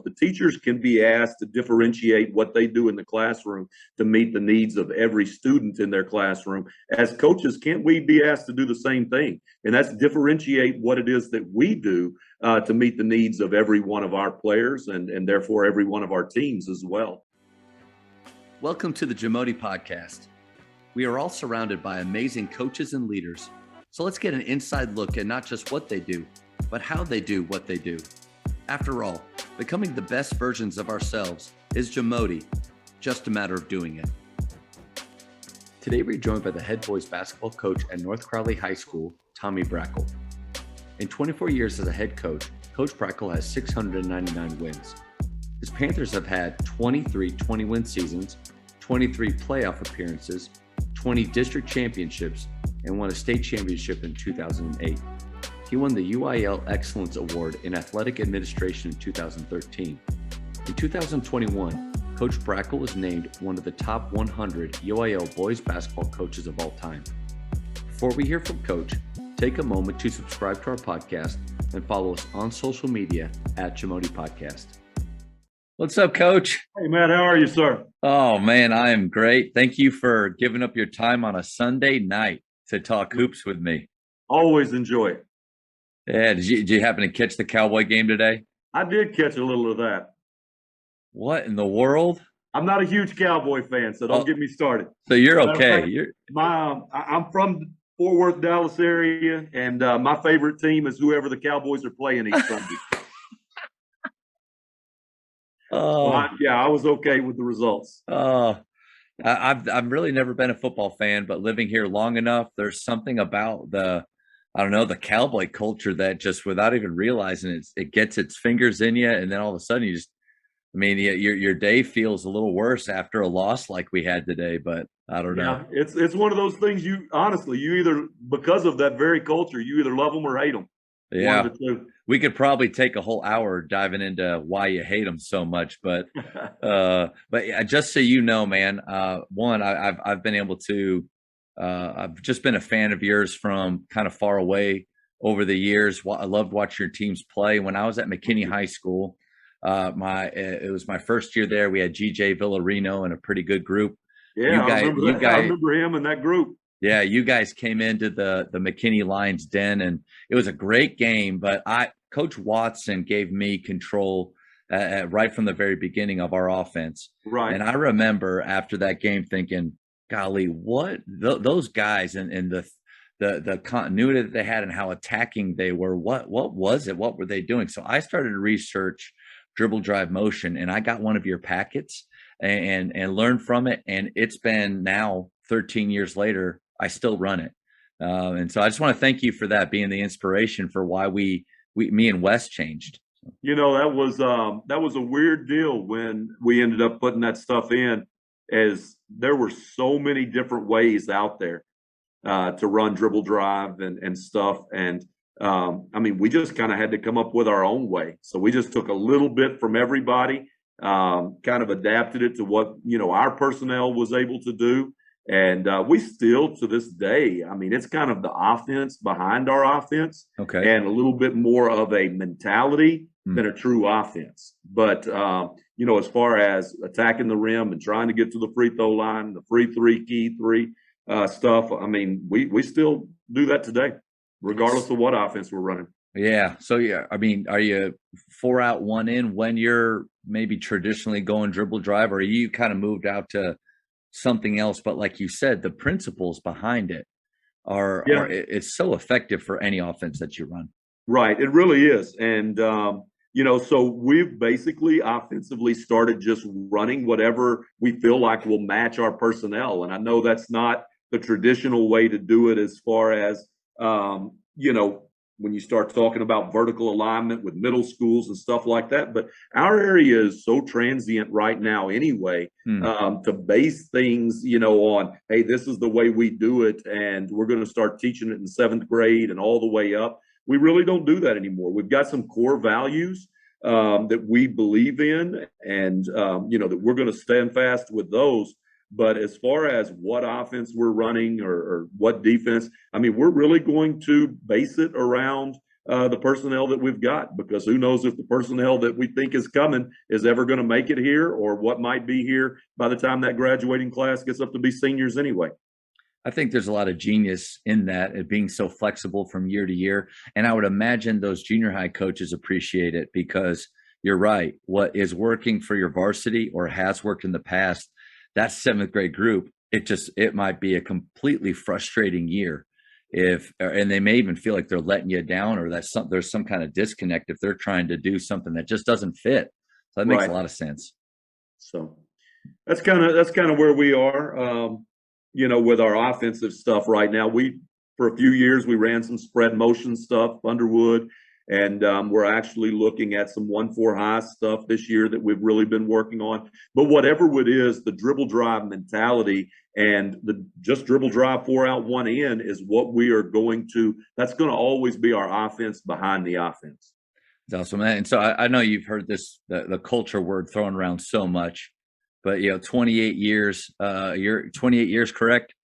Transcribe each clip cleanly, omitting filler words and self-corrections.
The teachers can be asked to differentiate what they do in the classroom to meet the needs of every student in their classroom. As coaches, can't we be asked to do the same thing? And that's differentiate what it is that we do to meet the needs of every one of our players and therefore every one of our teams as well. Welcome to the Jamodi Podcast. We are all surrounded by amazing coaches and leaders. So let's get an inside look at not just what they do, but how they do what they do. After all, becoming the best versions of ourselves is Jamodi, just a matter of doing it. Today we're joined by the head boys basketball coach at North Crowley High School, Tommy Brakel. In 24 years as a head coach, Coach Brakel has 699 wins. His Panthers have had 23 20-win seasons, 23 playoff appearances, 20 district championships, and won a state championship in 2008. He won the UIL Excellence Award in Athletic Administration in 2013. In 2021, Coach Brakel was named one of the top 100 UIL boys basketball coaches of all time. Before we hear from Coach, take a moment to subscribe to our podcast and follow us on social media at Jamodi Podcast. What's up, Coach? Hey, Matt, how are you, sir? Oh, man, I am great. Thank you for giving up your time on a Sunday night to talk hoops with me. Always enjoy it. Yeah, did you happen to catch the Cowboy game today? I did catch a little of that. What in the world? I'm not a huge Cowboy fan, so don't get me started. So you're okay. I'm from the Fort Worth, Dallas area, and my favorite team is whoever the Cowboys are playing each Sunday. I was okay with the results. I've really never been a football fan, but living here long enough, there's something about the cowboy culture that just without even realizing it gets its fingers in you, and then all of a sudden your day feels a little worse after a loss like we had today. But I don't know. It's one of those things. You either, because of that very culture, you either love them or hate them. Yeah, we could probably take a whole hour diving into why you hate them so much, but just so you know, man, I've been able to, I've just been a fan of yours from kind of far away over the years. I loved watching your teams play. When I was at McKinney High School, it was my first year there. We had GJ Villarino and a pretty good group. Yeah, I remember him in that group. Yeah, you guys came into the McKinney Lions den, and it was a great game. But Coach Watson gave me control right from the very beginning of our offense. Right. And I remember after that game thinking, golly, what those guys and the continuity that they had and how attacking they were, what was it? What were they doing? So I started to research dribble drive motion, and I got one of your packets and learned from it. And it's been now 13 years later, I still run it. And so I just want to thank you for that, being the inspiration for why me and Wes changed. You know, that was a weird deal when we ended up putting that stuff in, as there were so many different ways out there to run dribble drive and stuff. And we just kind of had to come up with our own way. So we just took a little bit from everybody, kind of adapted it to what, our personnel was able to do. And we still, to this day, it's kind of the offense behind our offense, okay, and a little bit more of a mentality than a true offense. But, as far as attacking the rim and trying to get to the free throw line, the key three stuff, we still do that today, regardless of what offense we're running. Yeah. So, are you 4 out, 1 in when you're maybe traditionally going dribble drive, or are you kind of moved out to something else? But like you said, the principles behind it are it's so effective for any offense that you run. Right. It really is. And, so we've basically offensively started just running whatever we feel like will match our personnel. And I know that's not the traditional way to do it as far as, when you start talking about vertical alignment with middle schools and stuff like that. But our area is so transient right now anyway, to base things, on, hey, this is the way we do it, and we're going to start teaching it in 7th grade and all the way up. We really don't do that anymore. We've got some core values that we believe in, and, that we're going to stand fast with those. But as far as what offense we're running or what defense, we're really going to base it around the personnel that we've got, because who knows if the personnel that we think is coming is ever going to make it here, or what might be here by the time that graduating class gets up to be seniors anyway. I think there's a lot of genius in that, it being so flexible from year to year. And I would imagine those junior high coaches appreciate it, because you're right. What is working for your varsity or has worked in the past, that seventh grade group, it might be a completely frustrating year and they may even feel like they're letting you down, or there's some kind of disconnect if they're trying to do something that just doesn't fit. So that makes a lot of sense. So that's kind of where we are. With our offensive stuff right now, for a few years, we ran some spread motion stuff, Underwood, and we're actually looking at some 1-4 high stuff this year that we've really been working on. But whatever it is, the dribble drive mentality and the just dribble drive 4 out 1 in is what we are that's going to always be our offense behind the offense. That's awesome. And so I know you've heard the culture word thrown around so much. But 28 years, you're 28 years, correct?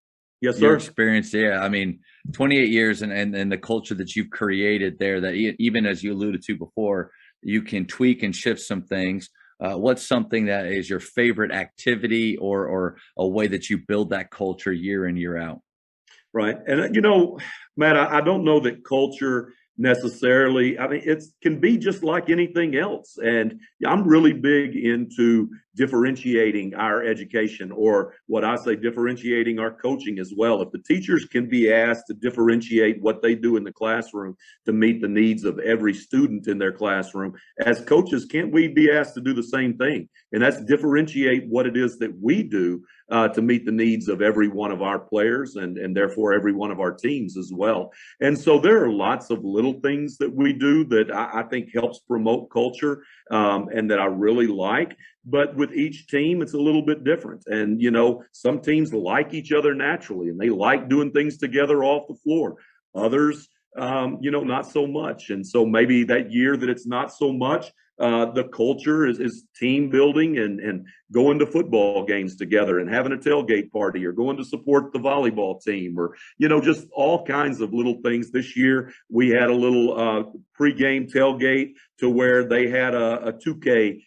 Yes, sir. Your experience, yeah. I mean, 28 years and the culture that you've created there, that even as you alluded to before, you can tweak and shift some things. What's something that is your favorite activity or a way that you build that culture year in, year out? Right. And, Matt, I don't know that culture necessarily, I mean, it can be just like anything else. And I'm really big into differentiating our education, or what I say, differentiating our coaching as well. If the teachers can be asked to differentiate what they do in the classroom to meet the needs of every student in their classroom, as coaches, can't we be asked to do the same thing? And that's differentiate what it is that we do to meet the needs of every one of our players, and therefore every one of our teams as well. And so there are lots of little things that we do that I think helps promote culture, and that I really like. But with each team, it's a little bit different. And, some teams like each other naturally, and they like doing things together off the floor. Others, not so much. And so maybe that year that it's not so much, the culture is team building and going to football games together and having a tailgate party, or going to support the volleyball team, or, just all kinds of little things. This year, we had a little pregame tailgate to where they had a 2K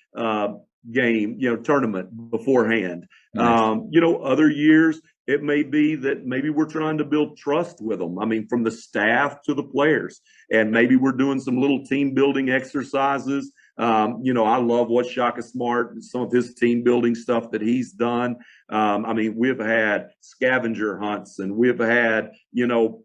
game, tournament beforehand. Nice. Other years, it may be that maybe we're trying to build trust with them. I mean, from the staff to the players, and maybe we're doing some little team building exercises. I love what Shaka Smart, some of his team building stuff that he's done. We've had scavenger hunts, and we've had,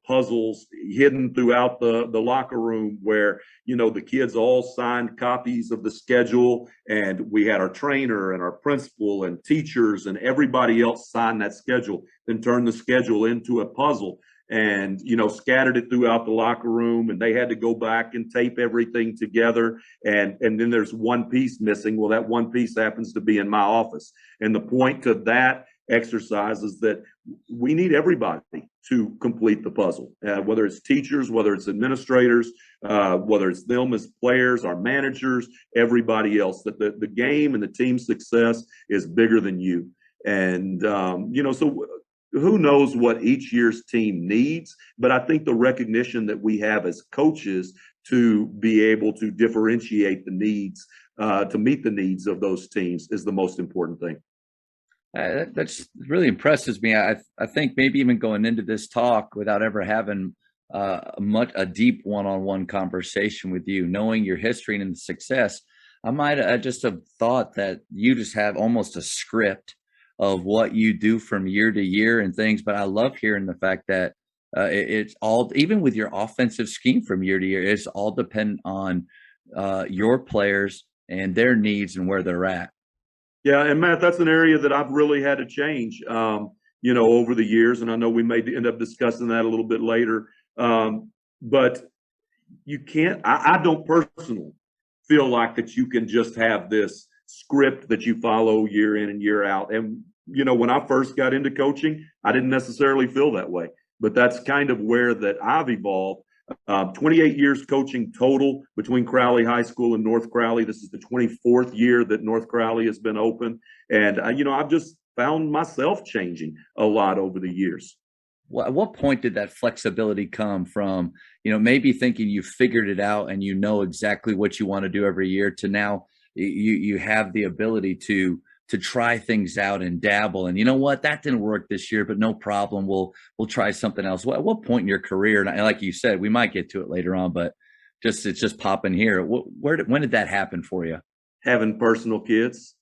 puzzles hidden throughout the locker room where, the kids all signed copies of the schedule, and we had our trainer and our principal and teachers and everybody else sign that schedule, then turn the schedule into a puzzle, and scattered it throughout the locker room, and they had to go back and tape everything together, and then there's one piece missing. Well, that one piece happens to be in my office. And the point of that exercise is that we need everybody to complete the puzzle, whether it's teachers, whether it's administrators, whether it's them as players, our managers, everybody else, that the game and the team success is bigger than you. And so who knows what each year's team needs, but I think the recognition that we have as coaches to be able to differentiate the needs, to meet the needs of those teams, is the most important thing. That's really impresses me. I think maybe even going into this talk without ever having a deep one-on-one conversation with you, knowing your history and success, I just have thought that you just have almost a script of what you do from year to year and things. But I love hearing the fact that it's all, even with your offensive scheme from year to year, it's all dependent on your players and their needs and where they're at. Yeah, and Matt, that's an area that I've really had to change, over the years, and I know we may end up discussing that a little bit later. But you can't. I don't personally feel like that you can just have this script that you follow year in and year out. And when I first got into coaching, I didn't necessarily feel that way. But that's kind of where that I've evolved. 28 years coaching total between Crowley High School and North Crowley. This is the 24th year that North Crowley has been open. And, I've just found myself changing a lot over the years. At what point did that flexibility come from, maybe thinking you figured it out and you know exactly what you want to do every year to now you have the ability to try things out and dabble, and you know what, that didn't work this year, but no problem, we'll try something else. At what point in your career, and like you said, we might get to it later on, but it's just popping here. When did that happen for you? Having personal kids,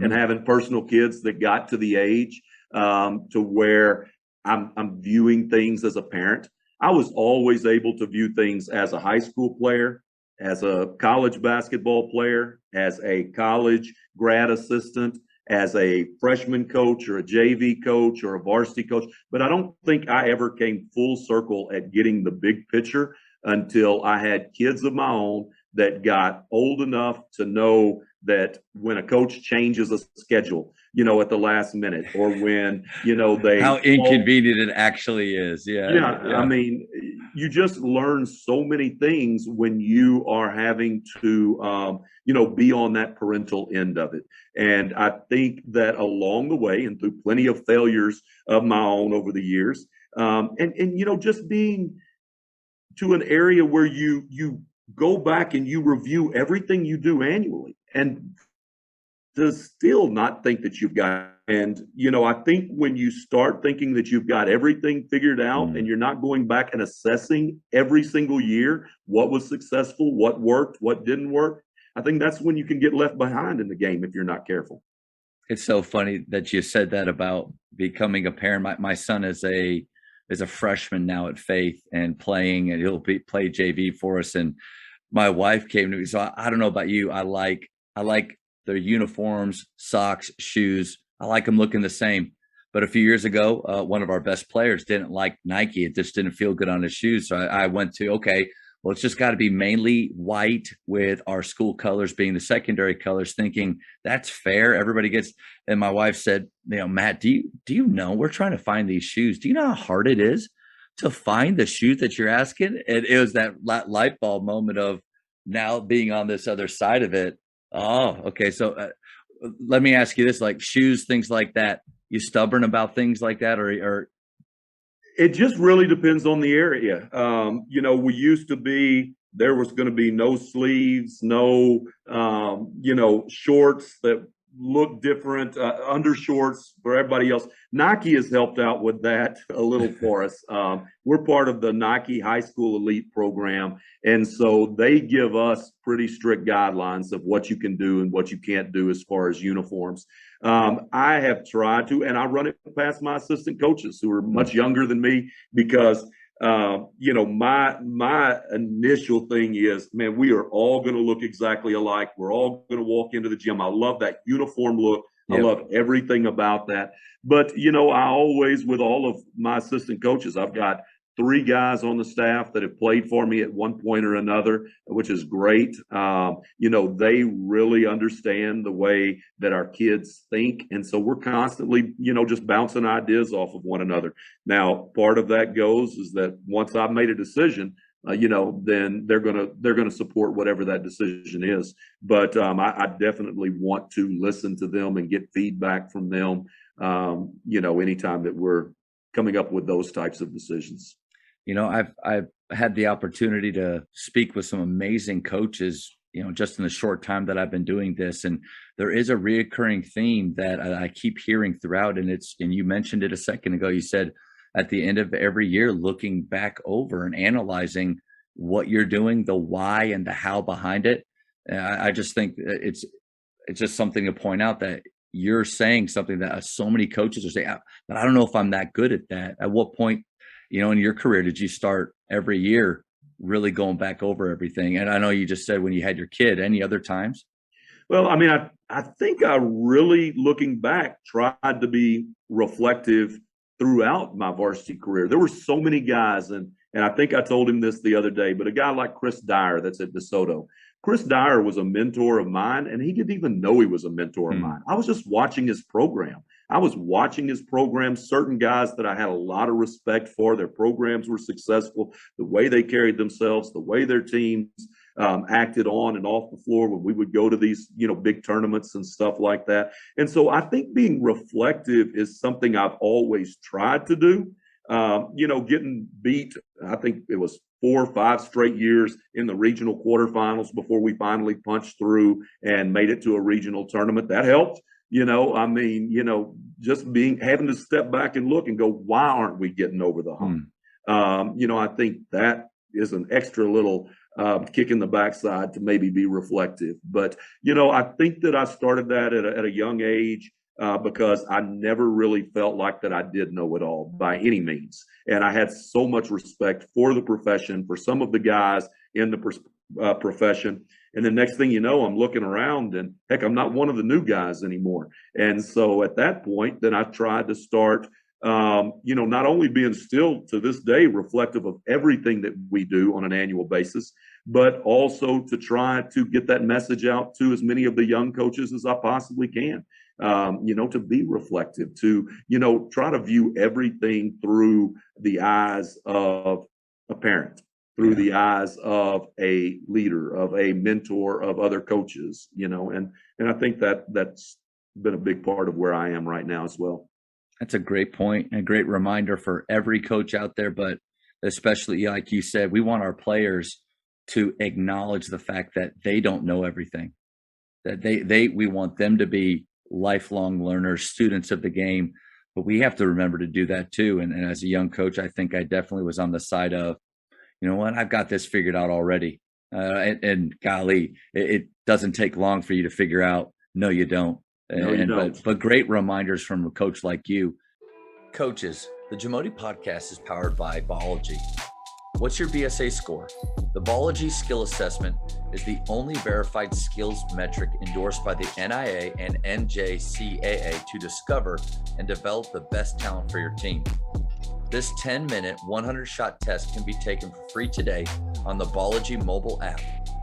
and Mm. having personal kids that got to the age to where I'm viewing things as a parent. I was always able to view things as a high school player, as a college basketball player, as a college grad assistant, as a freshman coach or a JV coach or a varsity coach. But I don't think I ever came full circle at getting the big picture until I had kids of my own that got old enough to know that when a coach changes a schedule, at the last minute, or when, How they inconvenient it actually is. Yeah. yeah, I Yeah. mean, you just learn so many things when you are having to, be on that parental end of it. And I think that along the way, and through plenty of failures of my own over the years, and just being to an area where you go back and you review everything you do annually, and to still not think that you've got. And I think when you start thinking that you've got everything figured out and Mm. you're not going back and assessing every single year what was successful, what worked, what didn't work, I think that's when you can get left behind in the game if you're not careful. It's so funny that you said that about becoming a parent. My son is a freshman now at Faith and playing, and play JV for us. And my wife came to me. So I don't know about you. I like their uniforms, socks, shoes. I like them looking the same. But a few years ago, one of our best players didn't like Nike. It just didn't feel good on his shoes. So I went to, okay, well, it's just got to be mainly white with our school colors being the secondary colors, thinking that's fair. Everybody gets. And my wife said, Matt, do you know we're trying to find these shoes? Do you know how hard it is to find the shoes that you're asking? And it was that light bulb moment of now being on this other side of it. Oh, okay. So let me ask you this: like shoes, things like that. You stubborn about things like that, or It just really depends on the area. We used to be, there was going to be no sleeves, no, shorts that look different, undershorts for everybody else. Nike has helped out with that a little for us. We're part of the Nike High School Elite program. And so they give us pretty strict guidelines of what you can do and what you can't do as far as uniforms. I have tried to, and I run it past my assistant coaches who are much younger than me because my initial thing is, man, we are all going to look exactly alike. We're all going to walk into the gym. I love that uniform look. I yep. love everything about that. But I always, with all of my assistant coaches, I've got 3 guys on the staff that have played for me at one point or another, which is great. They really understand the way that our kids think. And so we're constantly, just bouncing ideas off of one another. Now, part of that goes is that once I've made a decision, then they're gonna support whatever that decision is. But I definitely want to listen to them and get feedback from them. Anytime that we're coming up with those types of decisions. I've had the opportunity to speak with some amazing coaches, just in the short time that I've been doing this. And there is a reoccurring theme that I keep hearing throughout. And you mentioned it a second ago. You said at the end of every year, looking back over and analyzing what you're doing, the why and the how behind it. And I just think it's just something to point out that you're saying something that so many coaches are saying, but I don't know if I'm that good at that. At what point, in your career, did you start every year really going back over everything? And I know you just said when you had your kid, any other times? Well, I mean, I think I really, looking back, tried to be reflective throughout my varsity career. There were so many guys, and I think I told him this the other day, but a guy like Chris Dyer that's at DeSoto. Chris Dyer was a mentor of mine, and he didn't even know he was a mentor of mine. I was just watching his program. I was watching his program, certain guys that I had a lot of respect for. Their programs were successful, the way they carried themselves, the way their teams acted on and off the floor when we would go to these, big tournaments and stuff like that. And so I think being reflective is something I've always tried to do. getting beat, I think it was 4 or 5 straight years in the regional quarterfinals before we finally punched through and made it to a regional tournament. That helped. Just having to step back and look and go, why aren't we getting over the hump? I think that is an extra little kick in the backside to maybe be reflective. But, I think that I started that at a young age because I never really felt like that I did know it all by any means. And I had so much respect for the profession, for some of the guys in the profession. And the next thing you know, I'm looking around and heck, I'm not one of the new guys anymore. And so at that point, then I tried to start not only being still to this day reflective of everything that we do on an annual basis, but also to try to get that message out to as many of the young coaches as I possibly can. To be reflective, to, try to view everything through the eyes of a parent, through the eyes of a leader, of a mentor, of other coaches, and I think that's been a big part of where I am right now as well. That's a great point and a great reminder for every coach out there, but especially like you said, we want our players to acknowledge the fact that they don't know everything, that we want them to be lifelong learners, students of the game, but we have to remember to do that too. And as a young coach, I think I definitely was on the side of, you know what, I've got this figured out already. And golly, it doesn't take long for you to figure out. No, you don't. No, you don't. But great reminders from a coach like you. Coaches, the Jamodi podcast is powered by Biology. What's your BSA score? The Biology Skill Assessment is the only verified skills metric endorsed by the NIA and NJCAA to discover and develop the best talent for your team. This 10-minute, 100-shot test can be taken for free today on the Biology mobile app.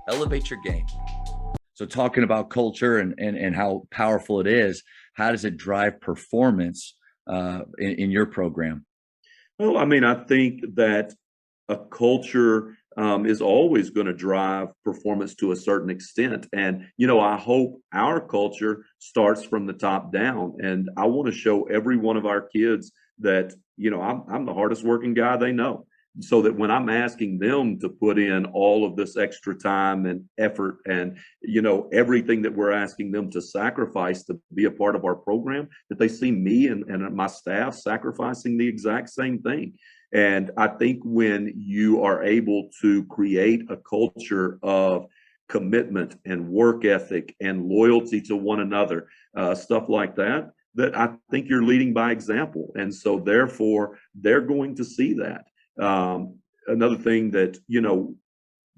Elevate your game. So talking about culture and how powerful it is, how does it drive performance in your program? Well, I think that a culture is always going to drive performance to a certain extent. And, I hope our culture starts from the top down. And I want to show every one of our kids that, I'm the hardest working guy they know. So that when I'm asking them to put in all of this extra time and effort and, everything that we're asking them to sacrifice to be a part of our program, that they see me and my staff sacrificing the exact same thing. And I think when you are able to create a culture of commitment and work ethic and loyalty to one another, stuff like that I think you're leading by example. And so therefore, they're going to see that. Another thing that,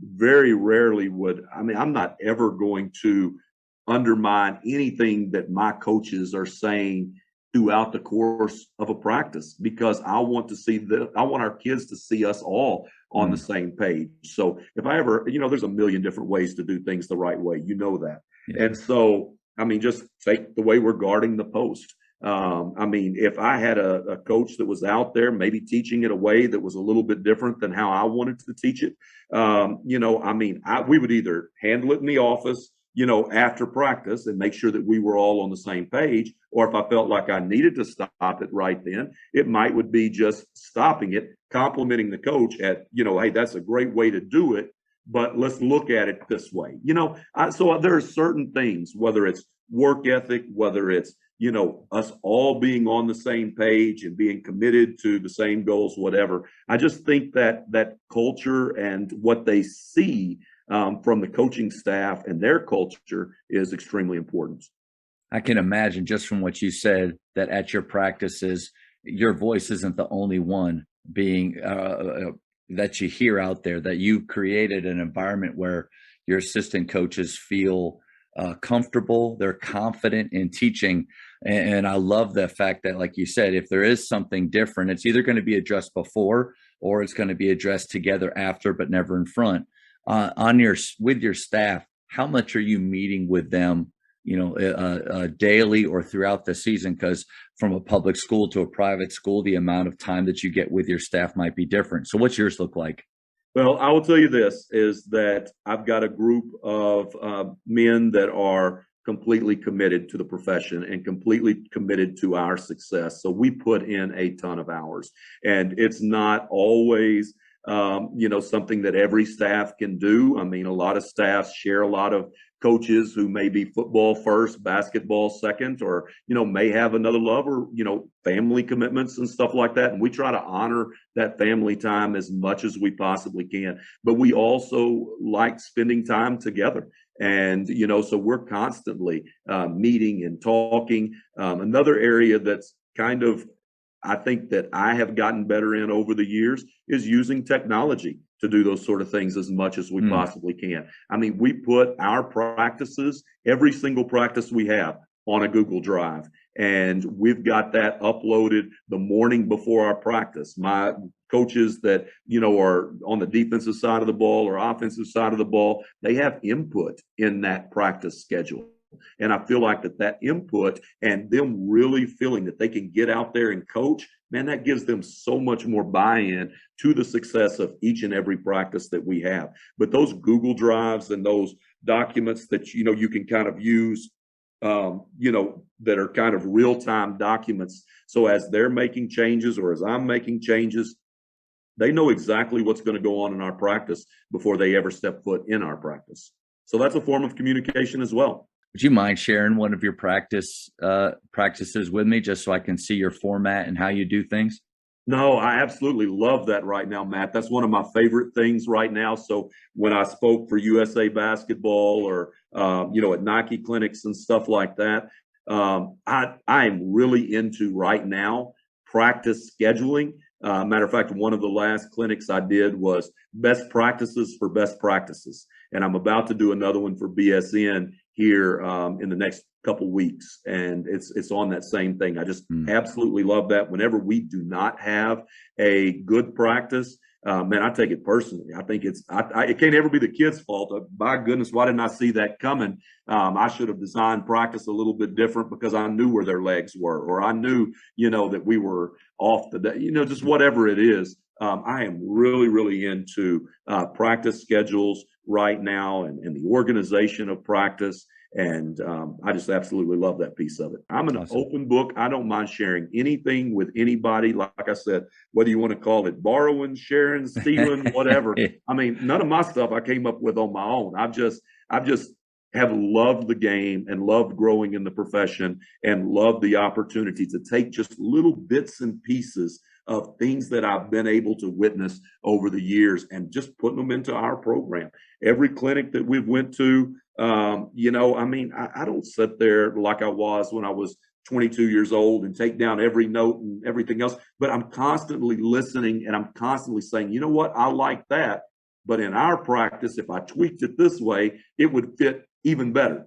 very rarely I'm not ever going to undermine anything that my coaches are saying throughout the course of a practice, because I want our kids to see us all on the same page. So if I ever, there's a million different ways to do things the right way, that. Yeah. And so, just take the way we're guarding the post. If I had a coach that was out there, maybe teaching it a way that was a little bit different than how I wanted to teach it, we would either handle it in the office, after practice and make sure that we were all on the same page. Or if I felt like I needed to stop it right then, it would be just stopping it, complimenting the coach at, hey, that's a great way to do it, but let's look at it this way. So there are certain things, whether it's work ethic, whether it's, us all being on the same page and being committed to the same goals, whatever. I just think that culture and what they see from the coaching staff and their culture is extremely important. I can imagine just from what you said that at your practices, your voice isn't the only one being that you hear out there, that you've created an environment where your assistant coaches feel comfortable, they're confident in teaching. And I love the fact that, like you said, if there is something different, it's either going to be addressed before or it's going to be addressed together after, but never in front. With your staff, how much are you meeting with them, daily or throughout the season? Because from a public school to a private school, the amount of time that you get with your staff might be different. So what's yours look like? Well, I will tell you this, is that I've got a group of men that are completely committed to the profession and completely committed to our success. So we put in a ton of hours, and it's not always something that every staff can do. I mean, a lot of staffs share a lot of coaches who may be football first, basketball second, or, may have another love or, family commitments and stuff like that. And we try to honor that family time as much as we possibly can. But we also like spending time together. And, so we're constantly meeting and talking. Another area that's kind of, I think that I have gotten better in over the years is using technology to do those sort of things as much as we possibly can. I mean, we put our practices, every single practice we have, on a Google Drive, and we've got that uploaded the morning before our practice. My coaches that, are on the defensive side of the ball or offensive side of the ball, they have input in that practice schedule. And I feel like that input and them really feeling that they can get out there and coach, man, that gives them so much more buy-in to the success of each and every practice that we have. But those Google Drives and those documents that, you can kind of use, that are kind of real-time documents. So as they're making changes or as I'm making changes, they know exactly what's going to go on in our practice before they ever step foot in our practice. So that's a form of communication as well. Would you mind sharing one of your practices with me, just so I can see your format and how you do things? No, I absolutely love that right now, Matt. That's one of my favorite things right now. So when I spoke for USA Basketball or, at Nike clinics and stuff like that, I am really into right now practice scheduling. Matter of fact, one of the last clinics I did was best practices for best practices. And I'm about to do another one for BSN here in the next couple weeks. And it's on that same thing. I just absolutely love that. Whenever we do not have a good practice, man, I take it personally. I think it can't ever be the kids' fault. My goodness, why didn't I see that coming? I should have designed practice a little bit different because I knew where their legs were, or I knew, that we were off the day, just whatever it is. I am really, really into practice schedules right now and the organization of practice. And I just absolutely love that piece of it. I'm an open book. I don't mind sharing anything with anybody. Like I said, whether you want to call it borrowing, sharing, stealing, whatever. I mean, none of my stuff I came up with on my own. I've just have loved the game and loved growing in the profession and loved the opportunity to take just little bits and pieces of things that I've been able to witness over the years and just putting them into our program. Every clinic that we've went to, I don't sit there like I was when I was 22 years old and take down every note and everything else, but I'm constantly listening and I'm constantly saying, you know what, I like that. But in our practice, if I tweaked it this way, it would fit even better,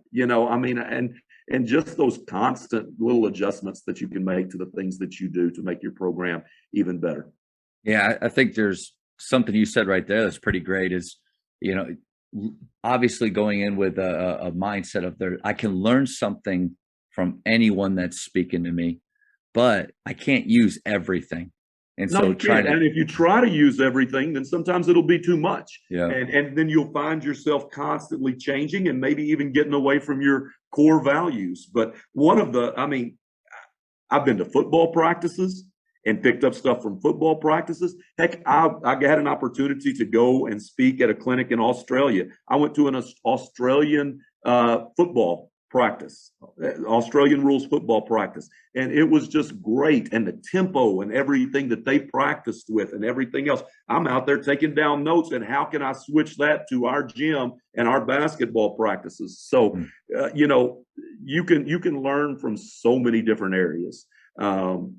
and just those constant little adjustments that you can make to the things that you do to make your program even better. Yeah, I think there's something you said right there that's pretty great is, obviously going in with a mindset of I can learn something from anyone that's speaking to me, but I can't use everything. And no, so and if you try to use everything, then sometimes it'll be too much. Yeah. And then you'll find yourself constantly changing and maybe even getting away from your core values. But I've been to football practices and picked up stuff from football practices. Heck, I had an opportunity to go and speak at a clinic in Australia. I went to an Australian football practice, Australian rules football practice. And it was just great. And the tempo and everything that they practiced with and everything else. I'm out there taking down notes and how can I switch that to our gym and our basketball practices? So, you can learn from so many different areas. And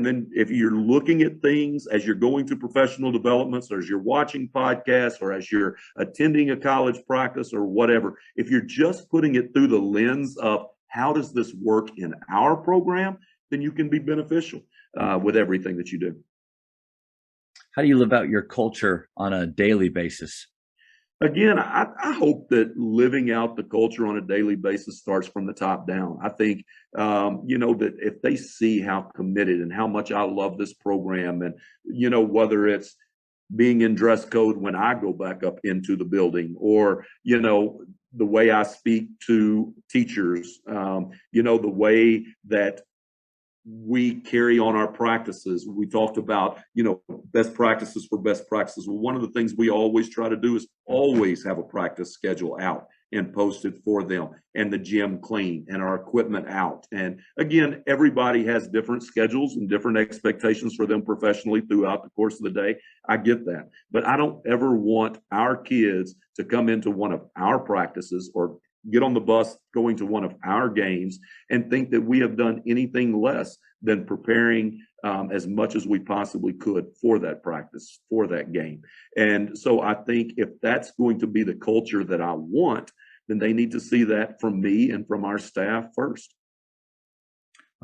then if you're looking at things as you're going through professional developments or as you're watching podcasts or as you're attending a college practice or whatever, if you're just putting it through the lens of how does this work in our program, then you can be beneficial with everything that you do. How do you live out your culture on a daily basis? Again, I hope that living out the culture on a daily basis starts from the top down. I think, that if they see how committed and how much I love this program and, whether it's being in dress code when I go back up into the building or, the way I speak to teachers, the way that we carry on our practices. We talked about, best practices for best practices. Well, one of the things we always try to do is always have a practice schedule out and posted for them, and the gym clean and our equipment out. And again, everybody has different schedules and different expectations for them professionally throughout the course of the day. I get that. But I don't ever want our kids to come into one of our practices or get on the bus going to one of our games and think that we have done anything less than preparing as much as we possibly could for that practice, for that game. And so I think if that's going to be the culture that I want, then they need to see that from me and from our staff first.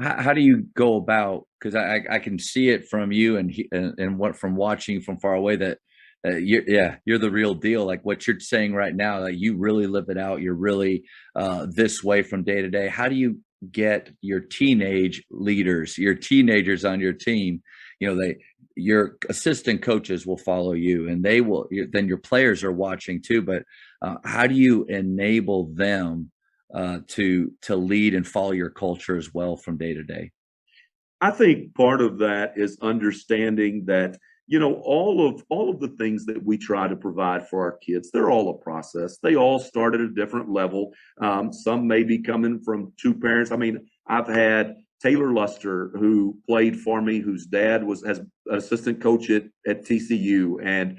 How do you go about? Because I can see it from you and what from watching from far away that you're the real deal. Like what you're saying right now, that you really live it out. You're really this way from day to day. How do you get your teenage leaders, your teenagers on your team? Your assistant coaches will follow you, and they will. Then your players are watching too. But how do you enable them to lead and follow your culture as well from day to day? I think part of that is understanding that all of the things that we try to provide for our kids, they're all a process. They all start at a different level. Some may be coming from two parents. I mean, I've had Taylor Luster, who played for me, whose dad was as assistant coach at TCU, and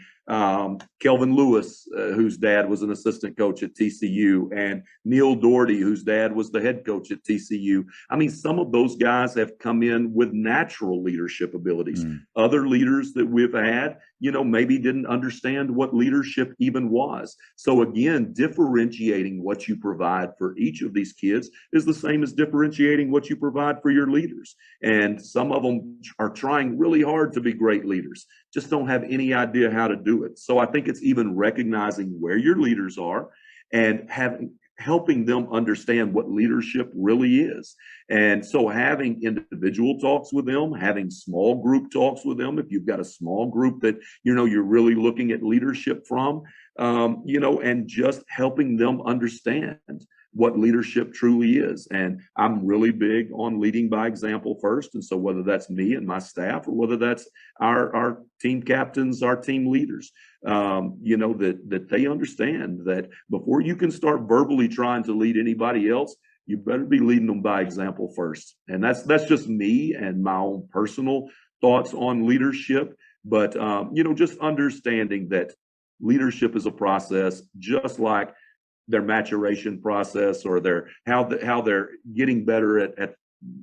Kelvin Lewis, whose dad was an assistant coach at TCU, and Neil Doherty, whose dad was the head coach at TCU. I mean, some of those guys have come in with natural leadership abilities. Other leaders that we've had, maybe didn't understand what leadership even was. So again, differentiating what you provide for each of these kids is the same as differentiating what you provide for your leaders. And some of them are trying really hard to be great leaders, just don't have any idea how to do it. So I think it's even recognizing where your leaders are and helping them understand what leadership really is. And so having individual talks with them, having small group talks with them, if you've got a small group that, you're really looking at leadership from, and just helping them understand what leadership truly is. And I'm really big on leading by example first. And so whether that's me and my staff, or whether that's our team captains, our team leaders, that they understand that before you can start verbally trying to lead anybody else, you better be leading them by example first. And that's just me and my own personal thoughts on leadership. But, just understanding that leadership is a process, just like their maturation process, or how they're getting better at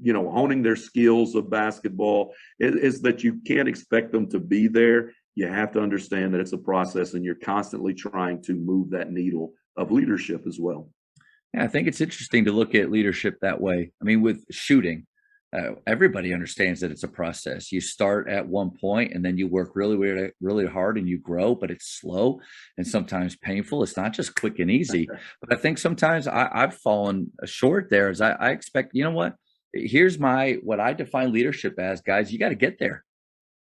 honing their skills of basketball, is that you can't expect them to be there. You have to understand that it's a process, and you're constantly trying to move that needle of leadership as well. Yeah, I think it's interesting to look at leadership that way. I mean, with shooting, everybody understands that it's a process. You start at one point, and then you work really, really, really hard, and you grow, but it's slow and sometimes painful. It's not just quick and easy. But I think sometimes I've fallen short there. As I expect, here's what I define leadership as, guys. You got to get there.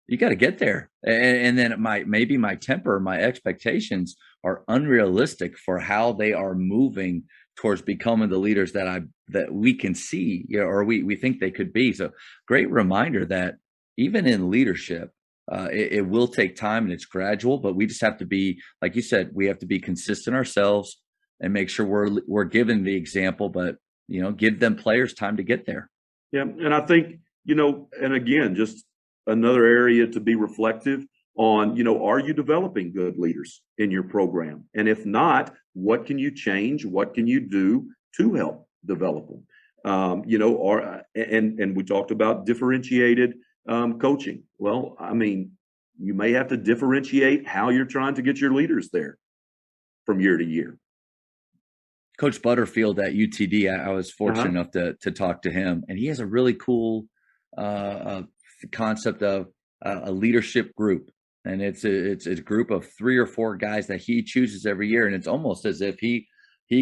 You got to get there. And then maybe my temper, my expectations are unrealistic for how they are moving towards becoming the leaders that we can see, or we think they could be. So great reminder that even in leadership, it will take time, and it's gradual, but we just have to be, like you said, we have to be consistent ourselves and make sure we're giving the example, but give them players time to get there. Yeah. And I think, and again, just another area to be reflective on, are you developing good leaders in your program? And if not, what can you change? What can you do to help develop them? And we talked about differentiated coaching. Well, I mean, you may have to differentiate how you're trying to get your leaders there from year to year. Coach Butterfield at UTD, I was fortunate enough to talk to him, and he has a really cool concept of a leadership group. And it's a group of 3 or 4 guys that he chooses every year. And it's almost as if he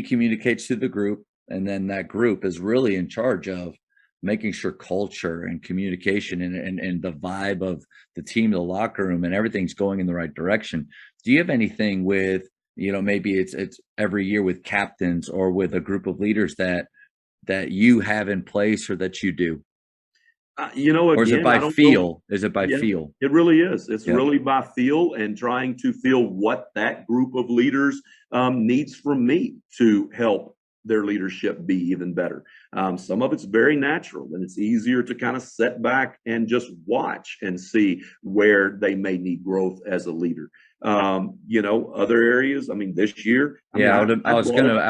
communicates to the group, and then that group is really in charge of making sure culture and communication and the vibe of the team, the locker room, and everything's going in the right direction. Do you have anything with maybe it's every year with captains or with a group of leaders that you have in place or that you do? Or is it Again, I by don't know. feel? Is it by Yeah, feel? it really is. It's Yep. really by feel and trying to feel what that group of leaders needs from me to help their leadership be even better. Some of it's very natural, and it's easier to kind of sit back and just watch and see where they may need growth as a leader. Other areas. I mean, this year, Yeah, I brought up. I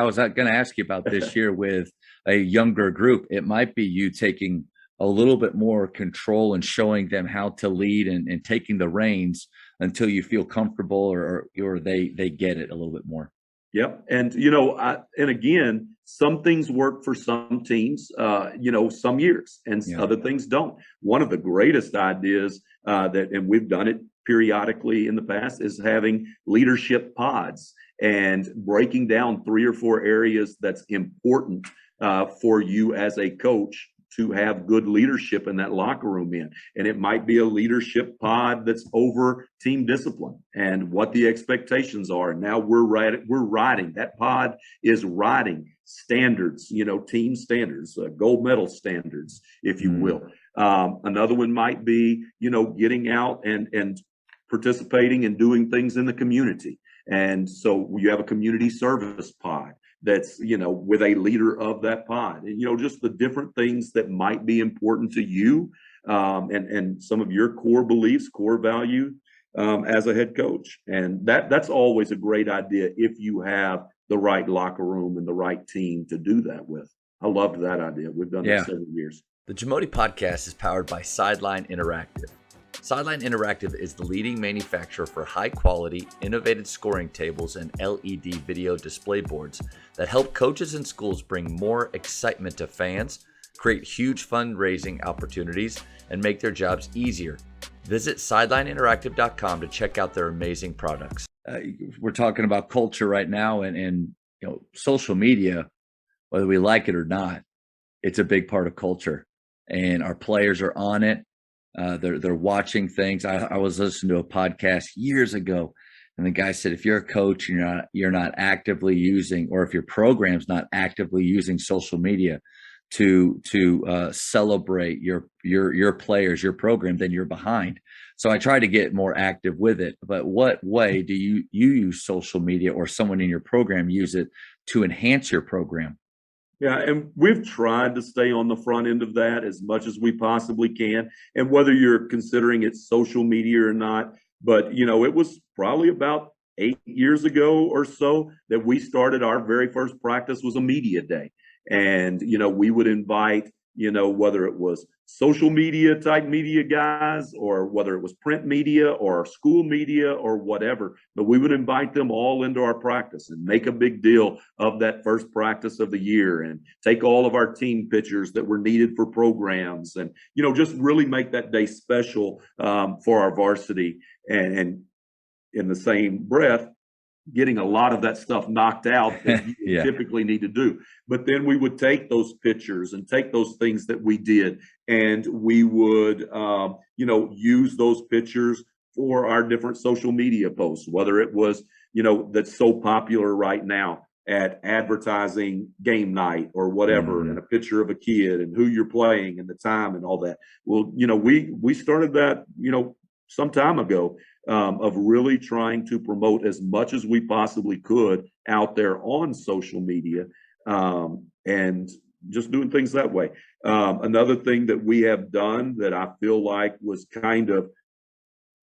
was gonna ask you about this year with a younger group. It might be you taking a little bit more control and showing them how to lead and taking the reins until you feel comfortable or they get it a little bit more. Yep. And and again, some things work for some teams, some years, and Yeah. other things don't. One of the greatest ideas and we've done it periodically in the past, is having leadership pods and breaking down 3 or 4 areas that's important for you as a coach to have good leadership in that locker room in. And it might be a leadership pod that's over team discipline and what the expectations are. And now we're writing that pod is writing standards, team standards, gold medal standards, if you will. Another one might be, getting out and participating and doing things in the community. And so you have a community service pod that's with a leader of that pod, and just the different things that might be important to you, and some of your core beliefs, core value, as a head coach. And that's always a great idea if you have the right locker room and the right team to do that with. I loved that idea. We've done that several years. The Jamodi podcast is powered by Sideline Interactive. Sideline Interactive is the leading manufacturer for high-quality, innovative scoring tables and LED video display boards that help coaches and schools bring more excitement to fans, create huge fundraising opportunities, and make their jobs easier. Visit sidelineinteractive.com to check out their amazing products. We're talking about culture right now, and social media, whether we like it or not, it's a big part of culture, and our players are on it. They're watching things. I was listening to a podcast years ago, and the guy said, if you're a coach and you're not actively using, or if your program's not actively using social media to celebrate your players, your program, then you're behind. So I try to get more active with it. But what way do you use social media, or someone in your program use it to enhance your program? Yeah, and we've tried to stay on the front end of that as much as we possibly can. And whether you're considering it social media or not, but it was probably about 8 years ago or so that we started our very first practice was a media day. And we would invite, whether it was social media type media guys, or whether it was print media or school media or whatever, but we would invite them all into our practice and make a big deal of that first practice of the year, and take all of our team pictures that were needed for programs, and just really make that day special for our varsity. And in the same breath, getting a lot of that stuff knocked out that you typically need to do. But then we would take those pictures and take those things that we did, and we would, use those pictures for our different social media posts, whether it was, that's so popular right now at advertising game night or whatever, and a picture of a kid and who you're playing and the time and all that. Well, we started that, some time ago, of really trying to promote as much as we possibly could out there on social media, and just doing things that way. Another thing that we have done that I feel like was kind of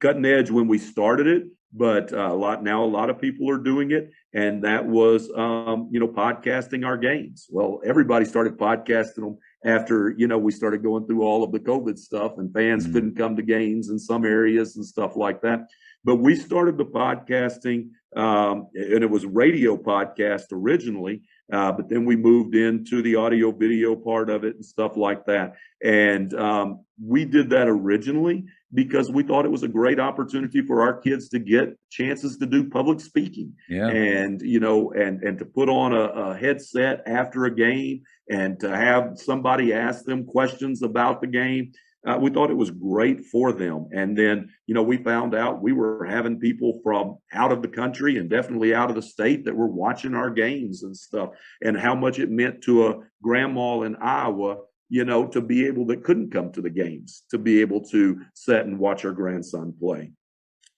cutting edge when we started it, but a lot of people are doing it, and that was podcasting our games. Well, everybody started podcasting them after we started going through all of the COVID stuff, and fans couldn't come to games in some areas and stuff like that. But we started the podcasting, and it was radio podcast originally, but then we moved into the audio video part of it and stuff like that. And we did that originally because we thought it was a great opportunity for our kids to get chances to do public speaking, and and to put on a headset after a game and to have somebody ask them questions about the game. we thought it was great for them. And then, we found out we were having people from out of the country and definitely out of the state that were watching our games and stuff, and how much it meant to a grandma in Iowa, to be able, that couldn't come to the games, to be able to sit and watch our grandson play.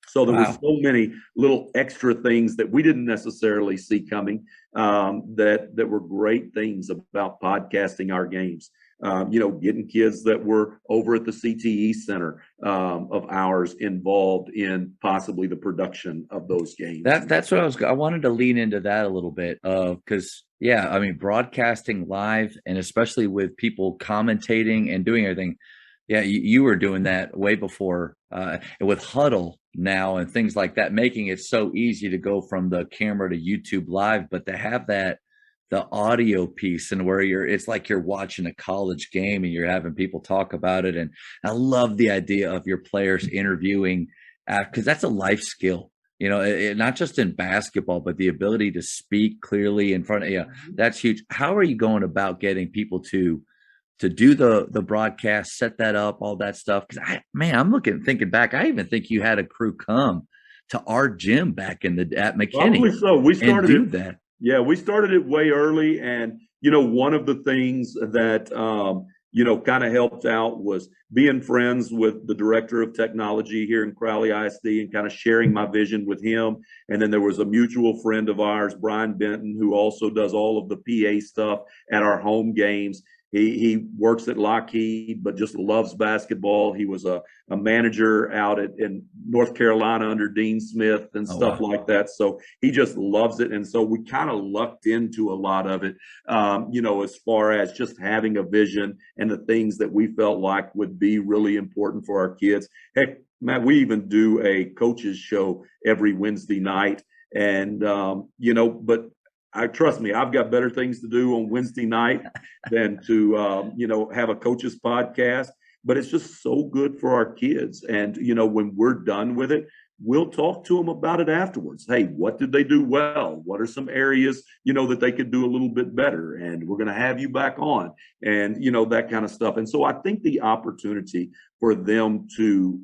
So there were Wow. so many little extra things that we didn't necessarily see coming, that were great things about podcasting our games. Getting kids that were over at the CTE center of ours involved in possibly the production of those games. That's what I wanted to lean into that a little bit, because yeah, I mean, broadcasting live, and especially with people commentating and doing everything. Yeah, you were doing that way before, with Huddle now and things like that, making it so easy to go from the camera to YouTube live, but to have the audio piece, and where it's like you're watching a college game and you're having people talk about it. And I love the idea of your players interviewing, because that's a life skill, not just in basketball, but the ability to speak clearly in front of you. That's huge. How are you going about getting people to do the broadcast, set that up, all that stuff? Because I'm thinking back, I even think you had a crew come to our gym back at McKinney. Probably so. We started and do that. Yeah, we started it way early. And, one of the things that, kind of helped out was being friends with the director of technology here in Crowley ISD and kind of sharing my vision with him. And then there was a mutual friend of ours, Brian Benton, who also does all of the PA stuff at our home games. He works at Lockheed, but just loves basketball. He was a manager out in North Carolina under Dean Smith and stuff like that. So he just loves it. And so we kind of lucked into a lot of it, as far as just having a vision and the things that we felt like would be really important for our kids. Heck, Matt, we even do a coaches show every Wednesday night. And, but trust me, I've got better things to do on Wednesday night than to, have a coach's podcast. But it's just so good for our kids. And, when we're done with it, we'll talk to them about it afterwards. Hey, what did they do well? What are some areas, that they could do a little bit better? And we're going to have you back on, and, that kind of stuff. And so I think the opportunity for them to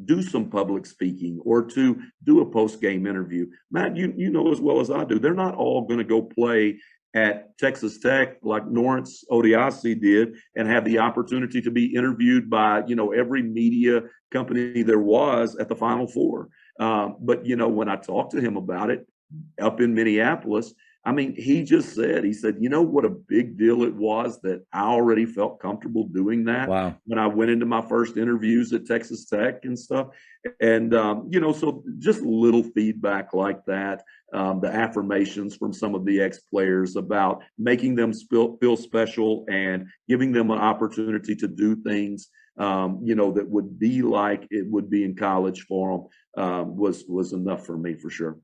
do some public speaking or to do a post-game interview. Matt, you know as well as I do, they're not all going to go play at Texas Tech like Lawrence Odiasi did and have the opportunity to be interviewed by, every media company there was at the Final Four. But, when I talked to him about it up in Minneapolis, he just said, what a big deal it was that I already felt comfortable doing that. Wow. When I went into my first interviews at Texas Tech and stuff. And, so just little feedback like that, the affirmations from some of the ex-players about making them feel special and giving them an opportunity to do things, that would be like it would be in college for them, was enough for me for sure.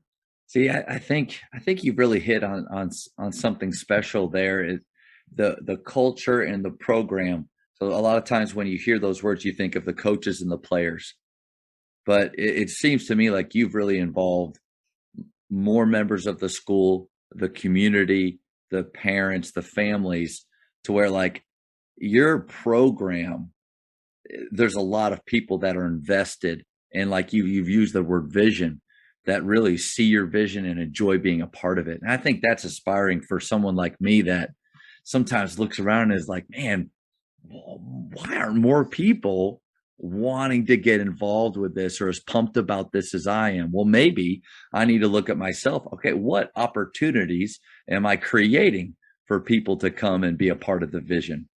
See, I think you've really hit on something special there. Is the culture and the program. So a lot of times when you hear those words, you think of the coaches and the players, but it seems to me like you've really involved more members of the school, the community, the parents, the families, to where like your program, there's a lot of people that are invested, and like you've used the word vision, that really see your vision and enjoy being a part of it. And I think that's inspiring for someone like me that sometimes looks around and is like, man, why aren't more people wanting to get involved with this or as pumped about this as I am? Well, maybe I need to look at myself. Okay, what opportunities am I creating for people to come and be a part of the vision?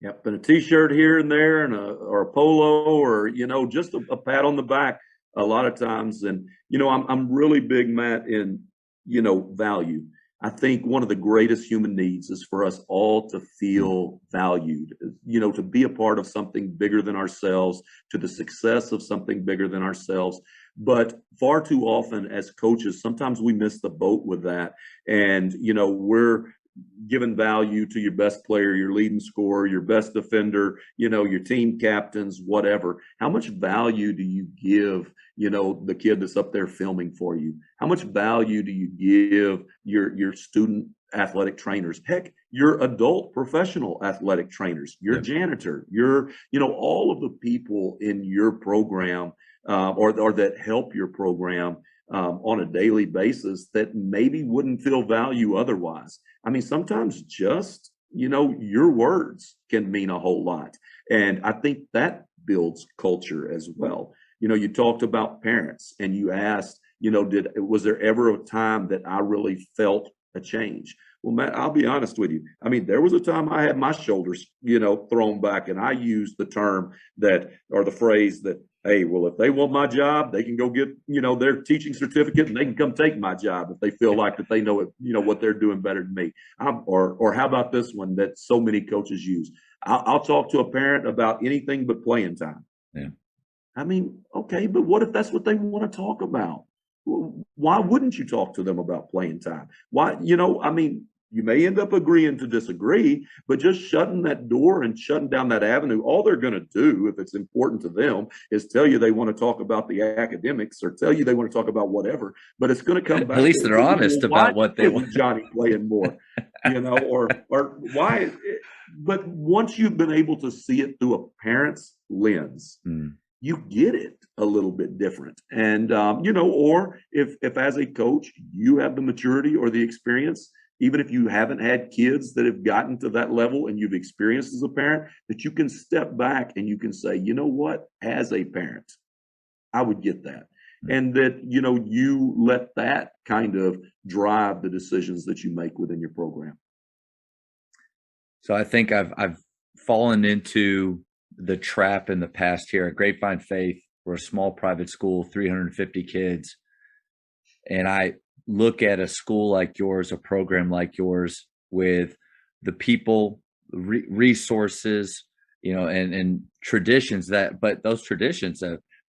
Yep, and a T-shirt here and there, and or a polo, or just a pat on the back a lot of times. And I'm really big, Matt, in value. I think one of the greatest human needs is for us all to feel valued, to be a part of something bigger than ourselves, to the success of something bigger than ourselves. But far too often as coaches, sometimes we miss the boat with that. And, we're giving value to your best player, your leading scorer, your best defender, your team captains, whatever. How much value do you give, the kid that's up there filming for you? How much value do you give your student athletic trainers? Heck, your adult professional athletic trainers, your Yep. janitor, your, all of the people in your program, or that help your program on a daily basis that maybe wouldn't feel value otherwise. I mean, sometimes just, your words can mean a whole lot. And I think that builds culture as well. You talked about parents and you asked, was there ever a time that I really felt a change? Well, Matt, I'll be honest with you. I mean, there was a time I had my shoulders, thrown back, and I used the term that, or the phrase that, hey, well, if they want my job, they can go get, their teaching certificate and they can come take my job if they feel like that they know it, what they're doing better than me. Or how about this one that so many coaches use? I'll talk to a parent about anything but playing time. Yeah. I mean, okay, but what if that's what they want to talk about? Why wouldn't you talk to them about playing time? Why, I mean, you may end up agreeing to disagree, but just shutting that door and shutting down that avenue, all they're going to do, if it's important to them, is tell you they want to talk about the academics or tell you they want to talk about whatever. But it's going to come back. At least they're honest about what they want. Johnny playing more, or why? But once you've been able to see it through a parent's lens, you get it a little bit different. And, or if as a coach, you have the maturity or the experience, even if you haven't had kids that have gotten to that level and you've experienced as a parent, that you can step back and you can say, you know what, as a parent, I would get that. And that, you let that kind of drive the decisions that you make within your program. So I think I've fallen into the trap in the past here at Grapevine Faith. We're a small private school, 350 kids. And I look at a school like yours, a program like yours, with the people, resources, and traditions but those traditions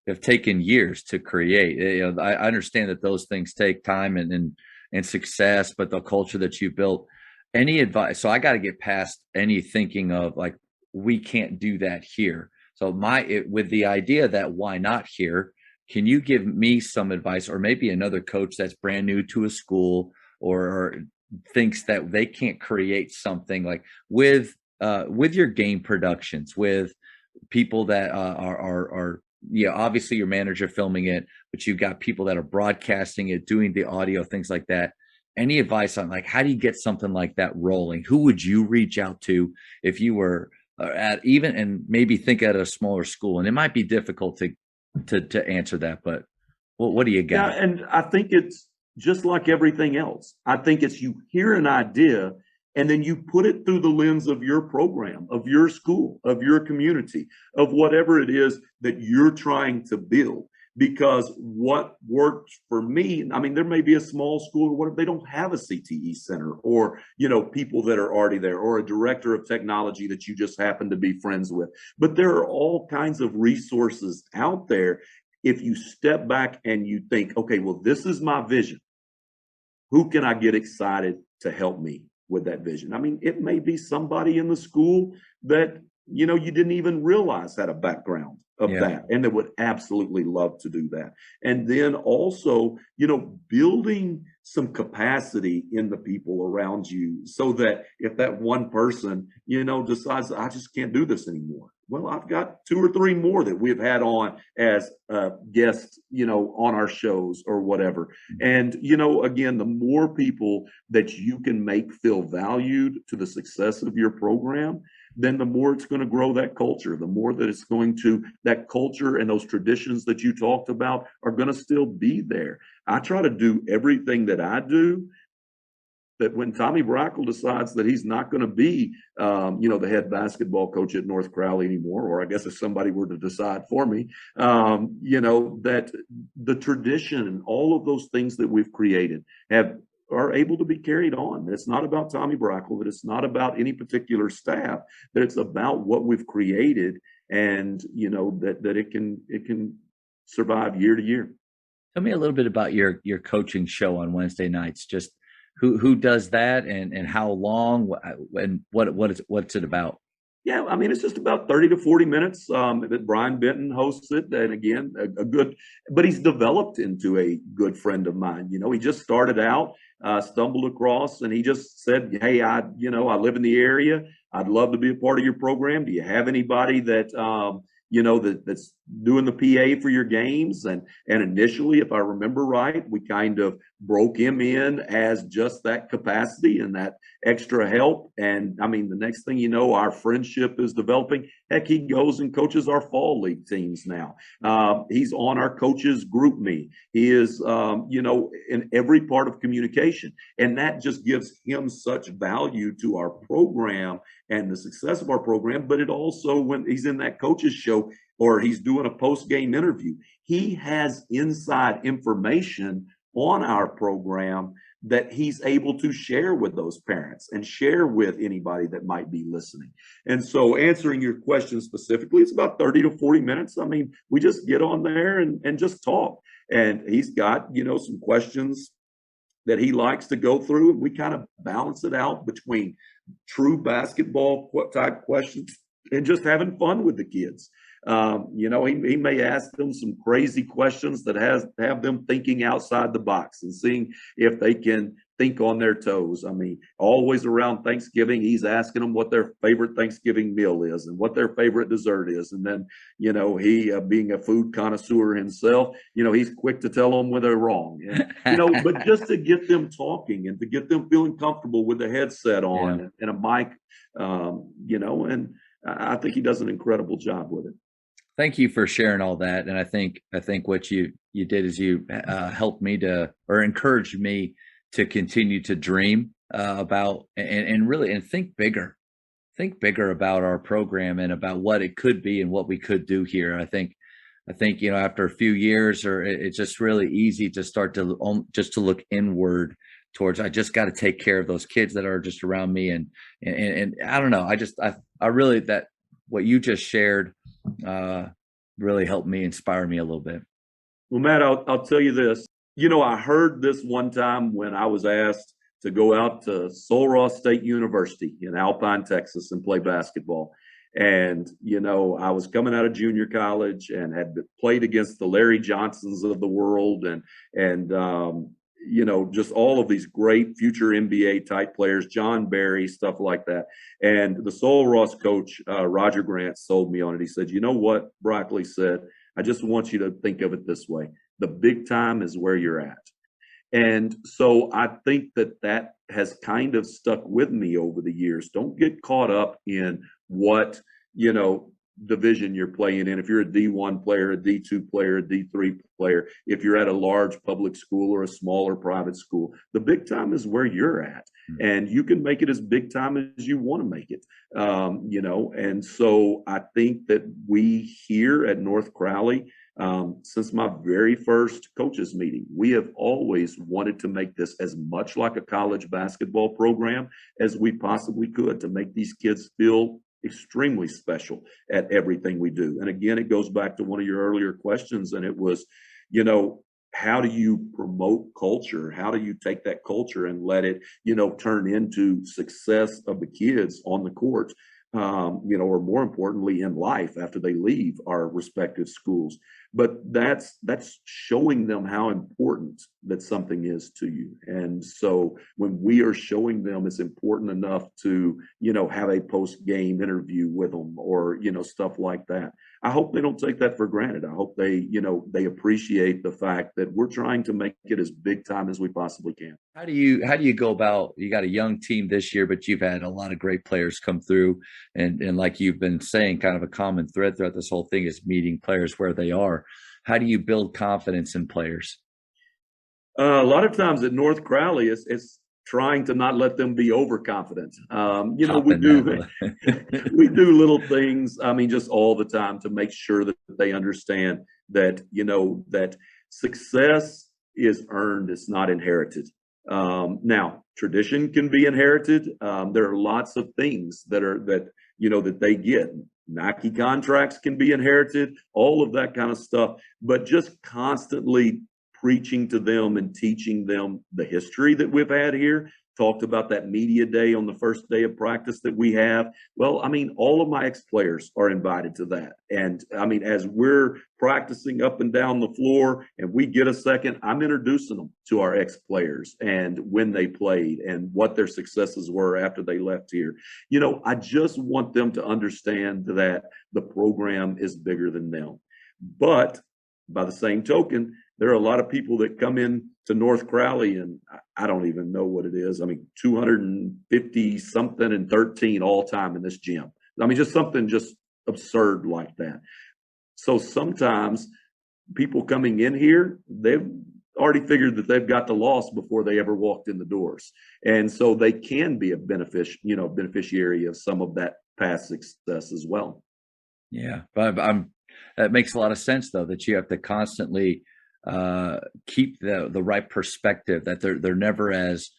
have taken years to create. I understand that those things take time and success, but the culture that you built. Any advice? So I got to get past any thinking of like, we can't do that here. So with the idea that why not here, can you give me some advice, or maybe another coach that's brand new to a school or thinks that they can't create something like with your game productions, with people that are obviously your manager filming it, but you've got people that are broadcasting it, doing the audio, things like that. Any advice on like, how do you get something like that rolling? Who would you reach out to if you were and maybe think at a smaller school? And it might be difficult to answer that, but what do you got? Yeah, and I think it's just like everything else. I think it's you hear an idea and then you put it through the lens of your program, of your school, of your community, of whatever it is that you're trying to build. Because what worked for me, I mean, there may be a small school or whatever, they don't have a CTE center or, people that are already there, or a director of technology that you just happen to be friends with. But there are all kinds of resources out there. If you step back and you think, okay, well, this is my vision. Who can I get excited to help me with that vision? I mean, it may be somebody in the school that, you didn't even realize had a background of that, and they would absolutely love to do that. And then also, building some capacity in the people around you so that if that one person, decides I just can't do this anymore, well, I've got 2 or 3 more that we've had on as guests, on our shows or whatever. And, again, the more people that you can make feel valued to the success of your program, then the more it's going to grow that culture, the more that it's going to, that culture and those traditions that you talked about are going to still be there. I try to do everything that I do, that when Tommy Brakel decides that he's not going to be, the head basketball coach at North Crowley anymore, or I guess if somebody were to decide for me, that the tradition and all of those things that we've created are able to be carried on. It's not about Tommy Brakel, that it's not about any particular staff, that it's about what we've created, and that it can survive year to year. Tell me a little bit about your coaching show on Wednesday nights. Just who does that, and how long, and what's it about? Yeah, I mean, it's just about 30 to 40 minutes that Brian Benton hosts it. And again, a good, but he's developed into a good friend of mine. You know, he just started out, stumbled across, and he just said, "Hey, I live in the area. I'd love to be a part of your program. Do you have anybody that, that's doing the PA for your games?" And initially, if I remember right, we kind of broke him in as just that capacity and that extra help. And I mean, the next thing you know, our friendship is developing. Heck, he goes and coaches our fall league teams now. He's on our coaches group me. He is, in every part of communication. And that just gives him such value to our program and the success of our program. But it also, when he's in that coaches show or he's doing a post game interview, he has inside information on our program that he's able to share with those parents and share with anybody that might be listening. And so answering your question specifically, it's about 30 to 40 minutes. I mean, we just get on there and just talk. And he's got, some questions that he likes to go through, and we kind of balance it out between true basketball type questions and just having fun with the kids. He may ask them some crazy questions that have them thinking outside the box and seeing if they can think on their toes. I mean, always around Thanksgiving, he's asking them what their favorite Thanksgiving meal is and what their favorite dessert is. And then, he being a food connoisseur himself, he's quick to tell them when they're wrong. And, but just to get them talking and to get them feeling comfortable with the headset on and a mic, and I think he does an incredible job with it. Thank you for sharing all that. And I think what you did is you helped me or encouraged me to continue to dream about and really think bigger about our program and about what it could be and what we could do here. I think after a few years, or it's just really easy to start to look inward towards, I just got to take care of those kids that are just around me. And I don't know. I really, that what you just shared really helped me, inspire me a little bit. Well, Matt, I'll tell you this. I heard this one time when I was asked to go out to Sul Ross State University in Alpine, Texas, and play basketball. And, I was coming out of junior college and had played against the Larry Johnsons of the world and just all of these great future NBA type players, John Barry, stuff like that. And the Sul Ross coach, Roger Grant, sold me on it. He said, "You know what?" Brakel said, "I just want you to think of it this way. The big time is where you're at." And so I think that has kind of stuck with me over the years. Don't get caught up in what, division you're playing in. If you're a D1 player, a D2 player, a D3 player, if you're at a large public school or a smaller private school, the big time is where you're at. And you can make it as big time as you want to make it. And so I think that we here at North Crowley, since my very first coaches meeting, we have always wanted to make this as much like a college basketball program as we possibly could, to make these kids feel extremely special at everything we do. And again, it goes back to one of your earlier questions, and it was, how do you promote culture? How do you take that culture and let it, turn into success of the kids on the court? Or more importantly, in life after they leave our respective schools. But that's showing them how important that something is to you. And so when we are showing them it's important enough to, have a post-game interview with them or, stuff like that, I hope they don't take that for granted. I hope they appreciate the fact that we're trying to make it as big time as we possibly can. How do you go about, you got a young team this year, but you've had a lot of great players come through, and like you've been saying, kind of a common thread throughout this whole thing is meeting players where they are. How do you build confidence in players? A lot of times at North Crowley, it's trying to not let them be overconfident. We do we do little things. I mean, just all the time to make sure that they understand that that success is earned; it's not inherited. Now, tradition can be inherited. There are lots of things that they get. Nike contracts can be inherited. All of that kind of stuff. But just constantly preaching to them and teaching them the history that we've had here, talked about that media day on the first day of practice that we have. Well, I mean, all of my ex-players are invited to that. And I mean, as we're practicing up and down the floor and we get a second, I'm introducing them to our ex-players and when they played and what their successes were after they left here. You know, I just want them to understand that the program is bigger than them. But by the same token, there are a lot of people that come in to North Crowley, and I don't even know what it is. I mean, 250 something and 13 all time in this gym. I mean, just something just absurd like that. So sometimes people coming in here, they've already figured that they've got the loss before they ever walked in the doors. And so they can be a beneficiary of some of that past success as well. Yeah, but that makes a lot of sense, though, that you have to constantly keep the right perspective, that they're never as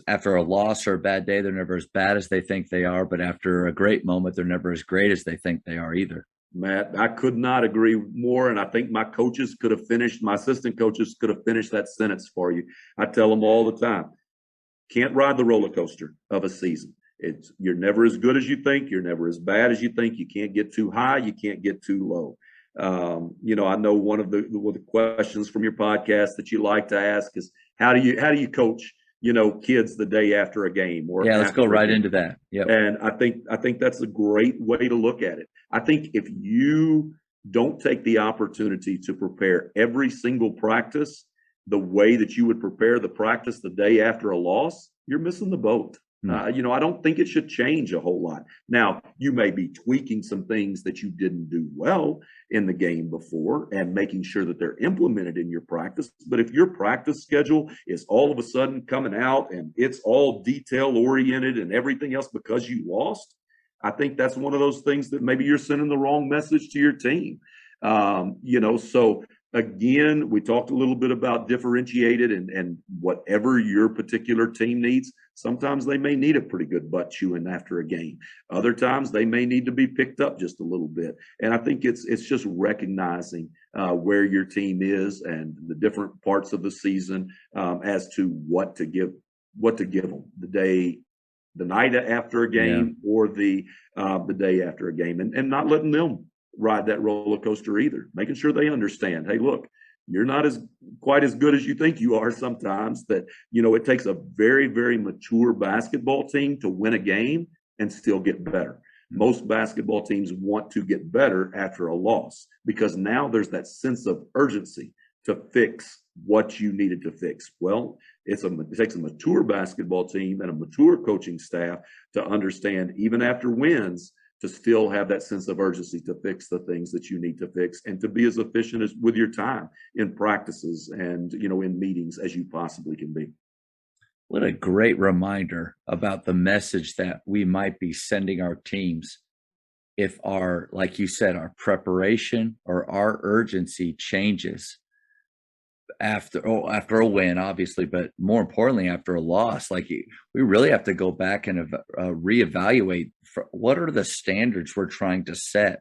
after a loss or a bad day, they're never as bad as they think they are, but after a great moment, they're never as great as they think they are either. Matt, I could not agree more. And I think my assistant coaches could have finished that sentence for you. I tell them all the time, can't ride the roller coaster of a season. You're never as good as you think. You're never as bad as you think. You can't get too high. You can't get too low. I know one of the questions from your podcast that you like to ask is how do you coach, kids the day after a game? Or let's go right into that. Yeah. And I think that's a great way to look at it. I think if you don't take the opportunity to prepare every single practice the way that you would prepare the practice the day after a loss, you're missing the boat. I don't think it should change a whole lot. Now, you may be tweaking some things that you didn't do well in the game before and making sure that they're implemented in your practice. But if your practice schedule is all of a sudden coming out and it's all detail oriented and everything else because you lost, I think that's one of those things that maybe you're sending the wrong message to your team. So again, we talked a little bit about differentiated and whatever your particular team needs. Sometimes they may need a pretty good butt chewing after a game. Other times they may need to be picked up just a little bit. And I think it's just recognizing where your team is and the different parts of the season as to what to give them the night after a game or the day after a game, and not letting them ride that roller coaster either, making sure they understand, hey, look, you're not quite as good as you think you are sometimes, that, it takes a very, very mature basketball team to win a game and still get better. Most basketball teams want to get better after a loss because now there's that sense of urgency to fix what you needed to fix. Well, it takes a mature basketball team and a mature coaching staff to understand, even after wins, to still have that sense of urgency to fix the things that you need to fix and to be as efficient as with your time in practices and, in meetings as you possibly can be. What a great reminder about the message that we might be sending our teams if like you said, our preparation or our urgency changes after a win, obviously, but more importantly, after a loss. Like, we really have to go back and reevaluate what are the standards we're trying to set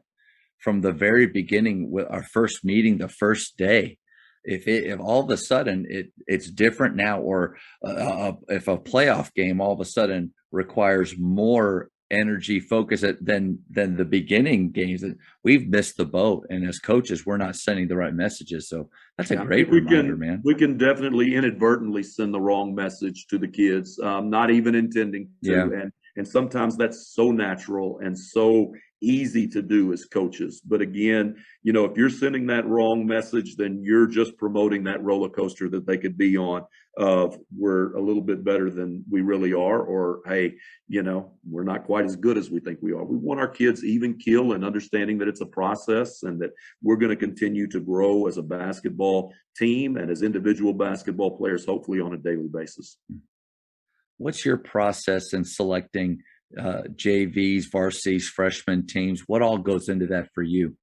from the very beginning with our first meeting, the first day. If all of a sudden it's different now, or if a playoff game all of a sudden requires more energy, focus than the beginning games, we've missed the boat. And as coaches, we're not sending the right messages. So that's a great reminder, man. We can definitely inadvertently send the wrong message to the kids, not even intending to. Yeah. And sometimes that's so natural and so easy to do as coaches. But again, if you're sending that wrong message, then you're just promoting that roller coaster that they could be on of we're a little bit better than we really are, or, hey, we're not quite as good as we think we are. We want our kids even keel and understanding that it's a process and that we're going to continue to grow as a basketball team and as individual basketball players, hopefully on a daily basis. What's your process in selecting JVs, varsities, freshman teams? What all goes into that for you?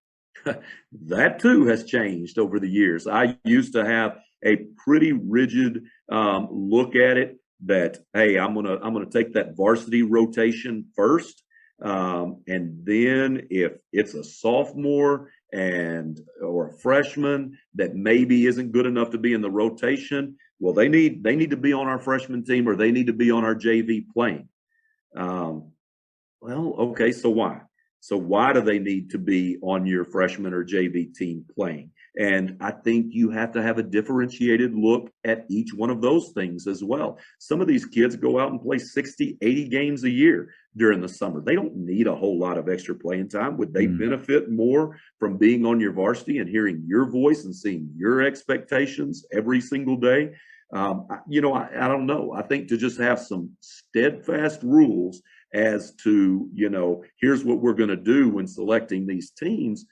That too has changed over the years. I used to have a pretty rigid look at it that, hey, I'm gonna take that varsity rotation first, And then if it's a sophomore or a freshman that maybe isn't good enough to be in the rotation, well, they need to be on our freshman team, or they need to be on our JV playing. Well, okay, so why? So why do they need to be on your freshman or JV team playing? And I think you have to have a differentiated look at each one of those things as well. Some of these kids go out and play 60, 80 games a year during the summer. They don't need a whole lot of extra playing time. Would they benefit more from being on your varsity and hearing your voice and seeing your expectations every single day? I don't know. I think to just have some steadfast rules as to, here's what we're going to do when selecting these teams.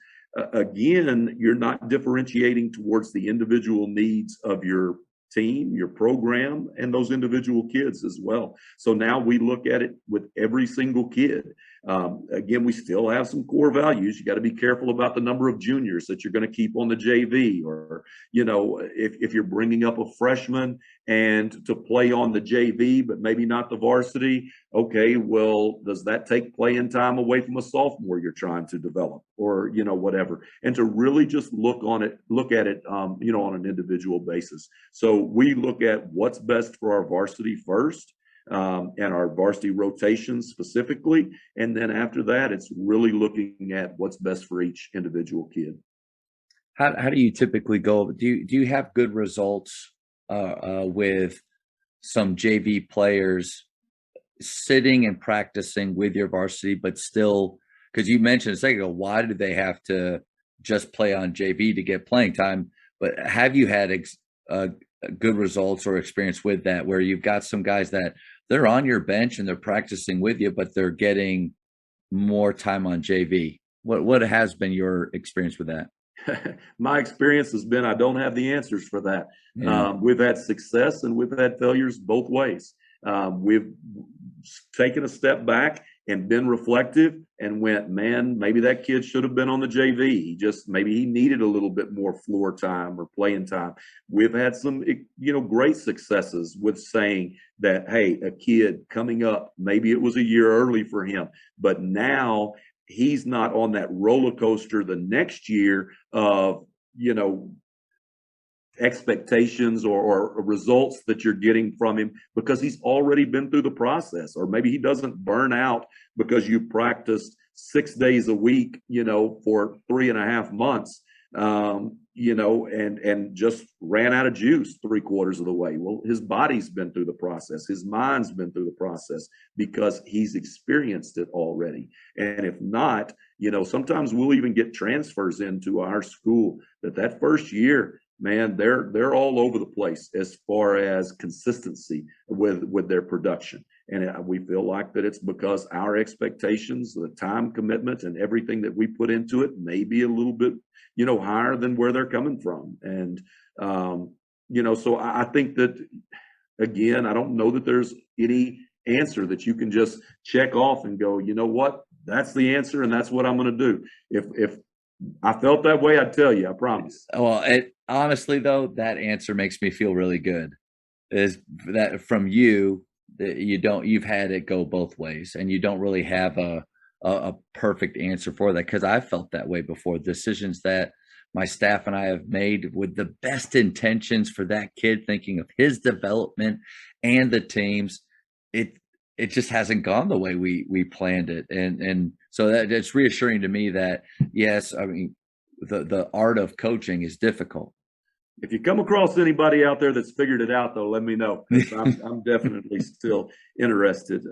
Again, you're not differentiating towards the individual needs of your team, your program, and those individual kids as well. So now we look at it with every single kid. Again, we still have some core values. You got to be careful about the number of juniors that you're going to keep on the JV, or, if you're bringing up a freshman and to play on the JV, but maybe not the varsity. Okay, well, does that take playing time away from a sophomore you're trying to develop, or, whatever? And to really just look at it, on an individual basis. So we look at what's best for our varsity first, and our varsity rotations specifically. And then after that, it's really looking at what's best for each individual kid. How do you typically go? Do you have good results with some JV players sitting and practicing with your varsity, but still, because you mentioned a second ago, why do they have to just play on JV to get playing time? But have you had good results or experience with that, where you've got some guys that they're on your bench and they're practicing with you, but they're getting more time on JV? What has been your experience with that? My experience has been, I don't have the answers for that. Yeah. We've had success and we've had failures both ways. We've taken a step back and been reflective and went, man, maybe that kid should have been on the JV. Maybe he needed a little bit more floor time or playing time. We've had some, great successes with saying that, hey, a kid coming up, maybe it was a year early for him, but now he's not on that roller coaster the next year of, expectations or results that you're getting from him, because he's already been through the process. Or maybe he doesn't burn out because you practiced 6 days a week, for 3.5 months, and just ran out of juice 3/4 of the way. Well, his body's been through the process. His mind's been through the process because he's experienced it already. And if not, sometimes we'll even get transfers into our school that first year, man, they're all over the place as far as consistency with their production. And we feel like that it's because our expectations, the time commitment, and everything that we put into it may be a little bit, higher than where they're coming from. And, so I think that, again, I don't know that there's any answer that you can just check off and go, you know what, that's the answer and that's what I'm going to do. If I felt that way, I'd tell you, I promise. Well, honestly, though, that answer makes me feel really good. Is that from you, that you've had it go both ways, and you don't really have a perfect answer for that, because I felt that way before. Decisions that my staff and I have made with the best intentions for that kid, thinking of his development and the team's, it just hasn't gone the way we planned it. And so that it's reassuring to me that, yes, I mean, the art of coaching is difficult. If you come across anybody out there that's figured it out, though, let me know. I'm definitely still interested.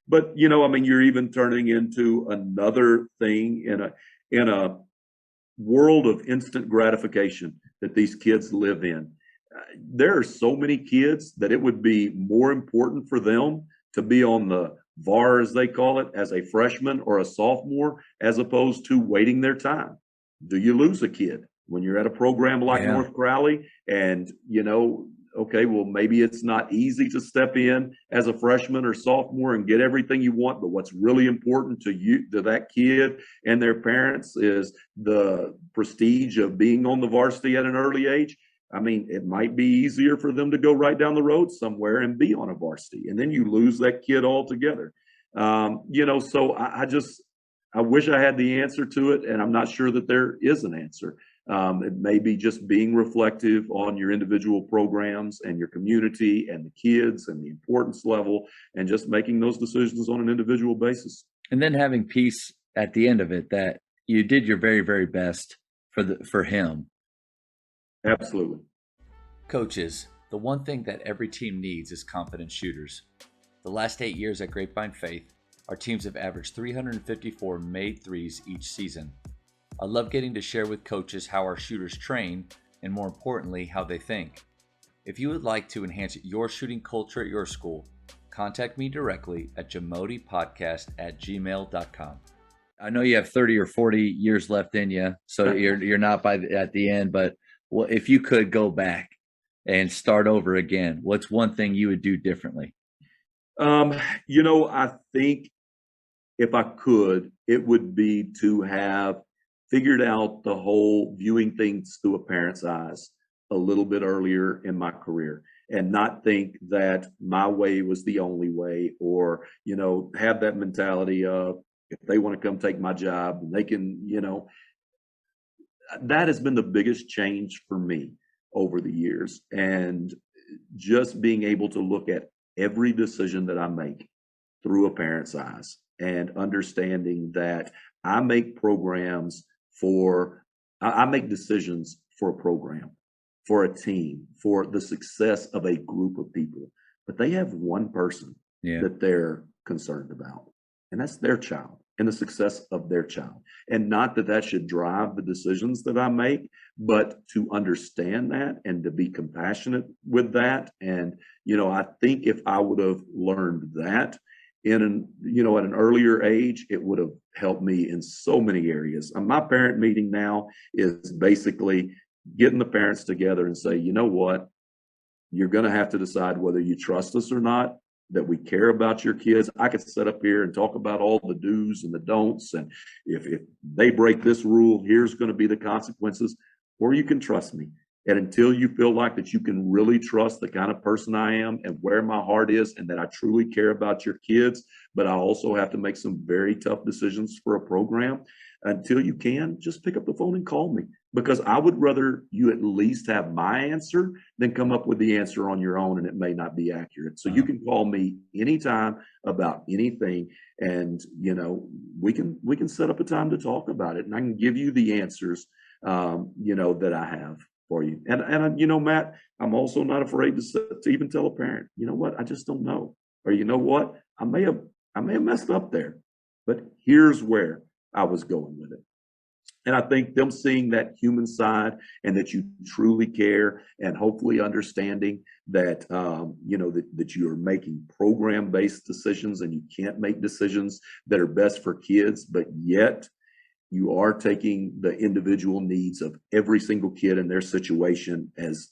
But you're even turning into another thing in a world of instant gratification that these kids live in. There are so many kids that it would be more important for them to be on the VAR, as they call it, as a freshman or a sophomore, as opposed to waiting their time. Do you lose a kid when you're at a program like North Crowley? And, okay, well, maybe it's not easy to step in as a freshman or sophomore and get everything you want. But what's really important to that kid and their parents, is the prestige of being on the varsity at an early age. I mean, it might be easier for them to go right down the road somewhere and be on a varsity, and then you lose that kid altogether. So I wish I had the answer to it, and I'm not sure that there is an answer. It may be just being reflective on your individual programs and your community and the kids and the importance level, and just making those decisions on an individual basis. And then having peace at the end of it that you did your very, very best for him. Absolutely. Coaches, the one thing that every team needs is confident shooters. The last 8 years at Grapevine Faith, our teams have averaged 354 made threes each season. I love getting to share with coaches how our shooters train and, more importantly, how they think. If you would like to enhance your shooting culture at your school, contact me directly at jamodipodcast@gmail.com. I know you have 30 or 40 years left in you, so you're not at the end, but if you could go back and start over again, what's one thing you would do differently? I think if I could, it would be to have figured out the whole viewing things through a parent's eyes a little bit earlier in my career, and not think that my way was the only way, or, have that mentality of, if they want to come take my job, they can, that has been the biggest change for me over the years. And just being able to look at every decision that I make through a parent's eyes, and understanding that I make I make decisions for a program, for a team, for the success of a group of people, but they have one person that they're concerned about, and that's their child and the success of their child. And not that should drive the decisions that I make, but to understand that and to be compassionate with that. And, I think if I would have learned that at an earlier age, it would have helped me in so many areas. My parent meeting now is basically getting the parents together and say, you know what, you're going to have to decide whether you trust us or not, that we care about your kids. I could sit up here and talk about all the do's and the don'ts, and if they break this rule, here's going to be the consequences, or you can trust me. And until you feel like that you can really trust the kind of person I am and where my heart is, and that I truly care about your kids, but I also have to make some very tough decisions for a program, until you can, just pick up the phone and call me, because I would rather you at least have my answer than come up with the answer on your own and it may not be accurate. So you can call me anytime about anything, and we can set up a time to talk about it, and I can give you the answers that I have for you. And Matt, I'm also not afraid to even tell a parent, you know what, I just don't know, or you know what, I may have messed up there, but here's where I was going with it. And I think them seeing that human side, and that you truly care, and hopefully understanding that, that you are making program-based decisions, and you can't make decisions that are best for kids, but yet you are taking the individual needs of every single kid in their situation as,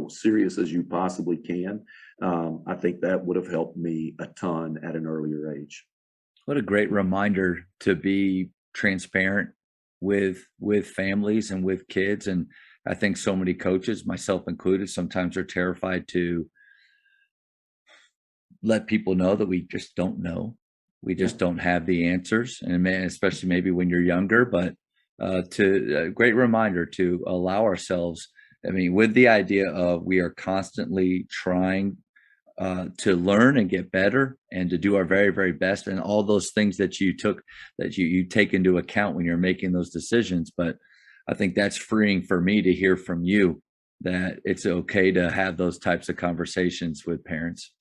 serious as you possibly can. I think that would have helped me a ton at an earlier age. What a great reminder to be transparent with families and with kids. And I think so many coaches, myself included, sometimes are terrified to let people know that we just don't know. We just don't have the answers, and especially maybe when you're younger. But a great reminder to allow ourselves, with the idea of we are constantly trying to learn and get better, and to do our very, very best, and all those things that you take into account when you're making those decisions. But I think that's freeing for me to hear from you that it's okay to have those types of conversations with parents.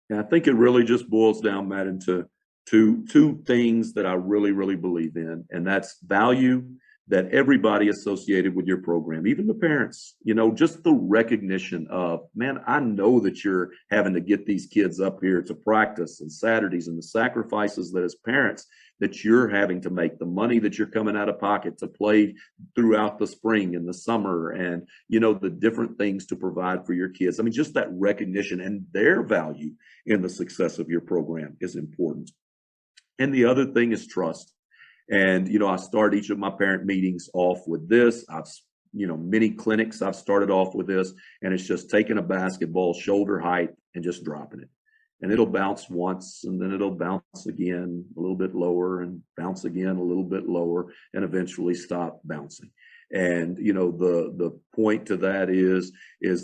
Yeah, I think it really just boils down, Matt, into two things that I really, really believe in, and that's value that everybody associated with your program, even the parents, just the recognition of, man, I know that you're having to get these kids up here to practice and Saturdays, and the sacrifices that as parents that you're having to make, the money that you're coming out of pocket to play throughout the spring and the summer, and, the different things to provide for your kids. Just that recognition and their value in the success of your program is important. And the other thing is trust. And, I start each of my parent meetings off with this. Many clinics I've started off with this, and it's just taking a basketball shoulder height and just dropping it. and it'll bounce once, and then it'll bounce again a little bit lower, and bounce again a little bit lower, and eventually stop bouncing. And the point to that is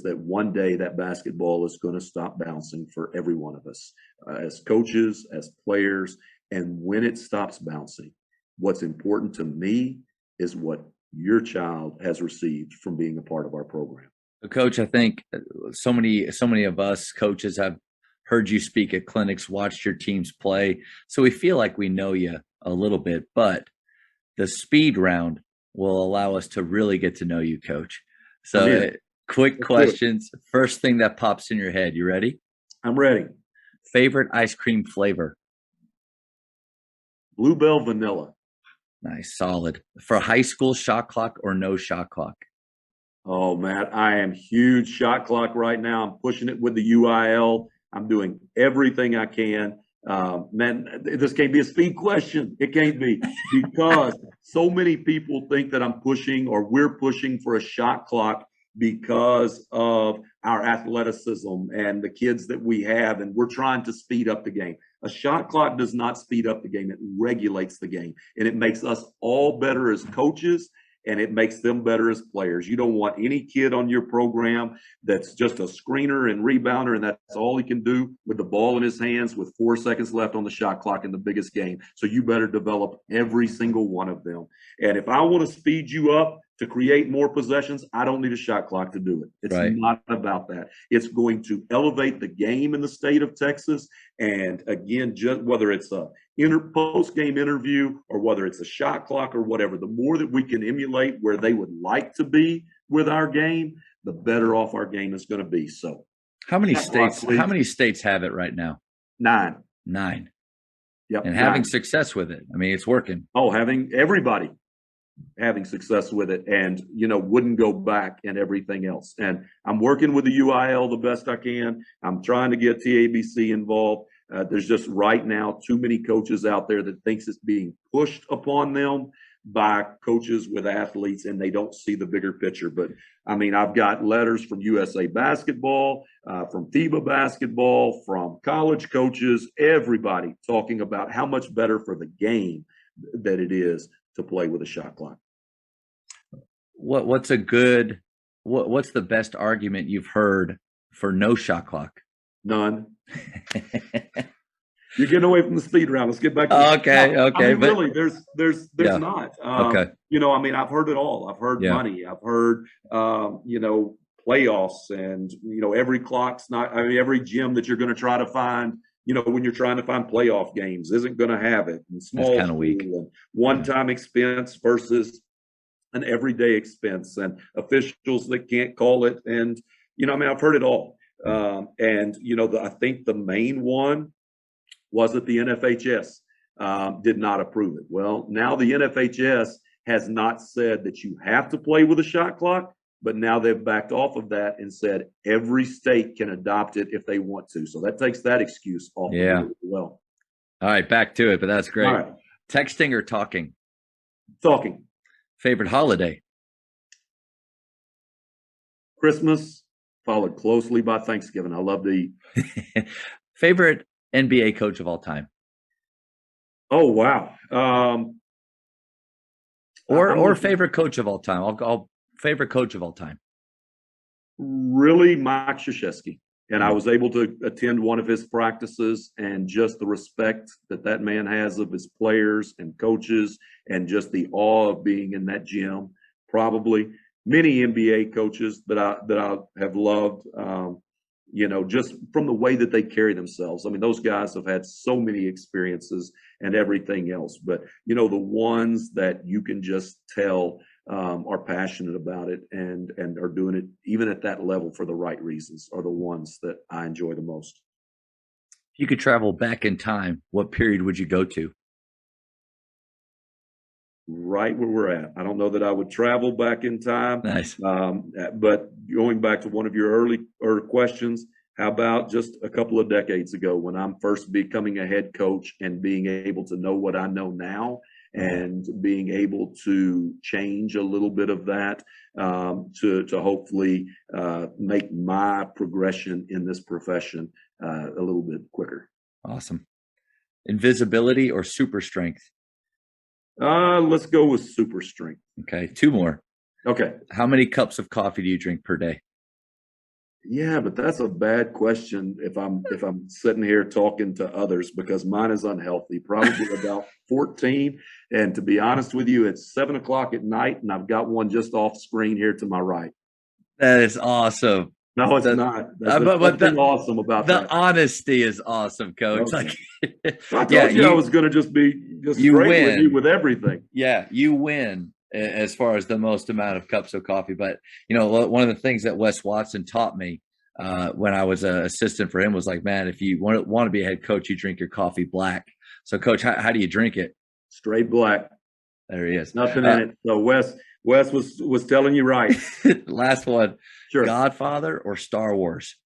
that one day that basketball is going to stop bouncing for every one of us, as coaches, as players. And when it stops bouncing, what's important to me is what your child has received from being a part of our program. Coach, I think so many of us coaches have heard you speak at clinics, watched your teams play, so we feel like we know you a little bit. But the speed round will allow us to really get to know you, Coach. So quick questions. First thing that pops in your head. You ready? I'm ready. Favorite ice cream flavor? Bluebell vanilla. Nice, solid. For high school, shot clock or no shot clock? Oh, Matt, I am huge shot clock right now. I'm pushing it with the UIL. I'm doing everything I can. Man, this can't be a speed question. It can't be, because so many people think that I'm pushing, or we're pushing for a shot clock because of our athleticism and the kids that we have, and we're trying to speed up the game. A shot clock does not speed up the game. It regulates the game, and it makes us all better as coaches, and it makes them better as players. You don't want any kid on your program that's just a screener and rebounder, and that's all he can do with the ball in his hands with 4 seconds left on the shot clock in the biggest game. So you better develop every single one of them. And if I want to speed you up to create more possessions, I don't need a shot clock to do it. It's not about that. It's going to elevate the game in the state of Texas. And again, just whether it's a post-game interview or whether it's a shot clock or whatever, the more that we can emulate where they would like to be with our game, the better off our game is going to be. So how many states have it right now? 9. Yep. And having success with it. I mean, it's working. Oh, everybody having success with it, and wouldn't go back and everything else. And I'm working with the UIL the best I can. I'm trying to get TABC involved. There's just right now too many coaches out there that thinks it's being pushed upon them by coaches with athletes, and they don't see the bigger picture. But I mean, I've got letters from USA Basketball, from FIBA Basketball, from college coaches, everybody talking about how much better for the game that it is to play with a shot clock. What's the best argument you've heard for no shot clock? None. You're getting away from the speed round. Let's get back to okay. I mean, but really, there's not. Okay. I mean, I've heard it all. I've heard money. I've heard playoffs, and every clock's not. I mean, every gym that you're going to try to find, when you're trying to find playoff games, isn't going to have it. And small, that's kind of weak. And one-time expense versus an everyday expense, and officials that can't call it. And I mean, I've heard it all. And I think the main one was that the NFHS did not approve it. Well, now the NFHS has not said that you have to play with a shot clock, but now they've backed off of that and said every state can adopt it if they want to. So that takes that excuse off of it as well. All right, back to it, but that's great. Right. Texting or talking? Talking. Favorite holiday? Christmas, followed closely by Thanksgiving. I love to eat. Favorite NBA coach of all time? Oh, wow. Or favorite coach of all time. I'll favorite coach of all time. Really, Mike Krzyzewski. And I was able to attend one of his practices, and just the respect that man has of his players and coaches, and just the awe of being in that gym. Probably many NBA coaches that I have loved, just from the way that they carry themselves. I mean, those guys have had so many experiences and everything else, but the ones that you can just tell are passionate about it and are doing it even at that level for the right reasons are the ones that I enjoy the most. If you could travel back in time, what period would you go to? Right where we're at. I don't know that I would travel back in time. Nice. But going back to one of your earlier questions, how about just a couple of decades ago when I'm first becoming a head coach and being able to know what I know now, and being able to change a little bit of that to hopefully make my progression in this profession a little bit quicker. Awesome. Invisibility or super strength? Let's go with super strength. Okay, 2 more. Okay. How many cups of coffee do you drink per day? Yeah, but that's a bad question if I'm sitting here talking to others, because mine is unhealthy, probably about 14. And to be honest with you, it's 7:00 at night, and I've got one just off screen here to my right. That is awesome. No, it's not. There's something awesome about the that. honesty is awesome, Coach. Okay. Like, I told you I was going to just be you straight win with you with everything. Yeah, you win as far as the most amount of cups of coffee. But one of the things that Wes Watson taught me when I was an assistant for him was like, man, if you want to be a head coach, you drink your coffee black. So, Coach, how do you drink it? Straight black. There he is. Nothing in it. So Wes was telling you right. Last one. Sure. Godfather or Star Wars?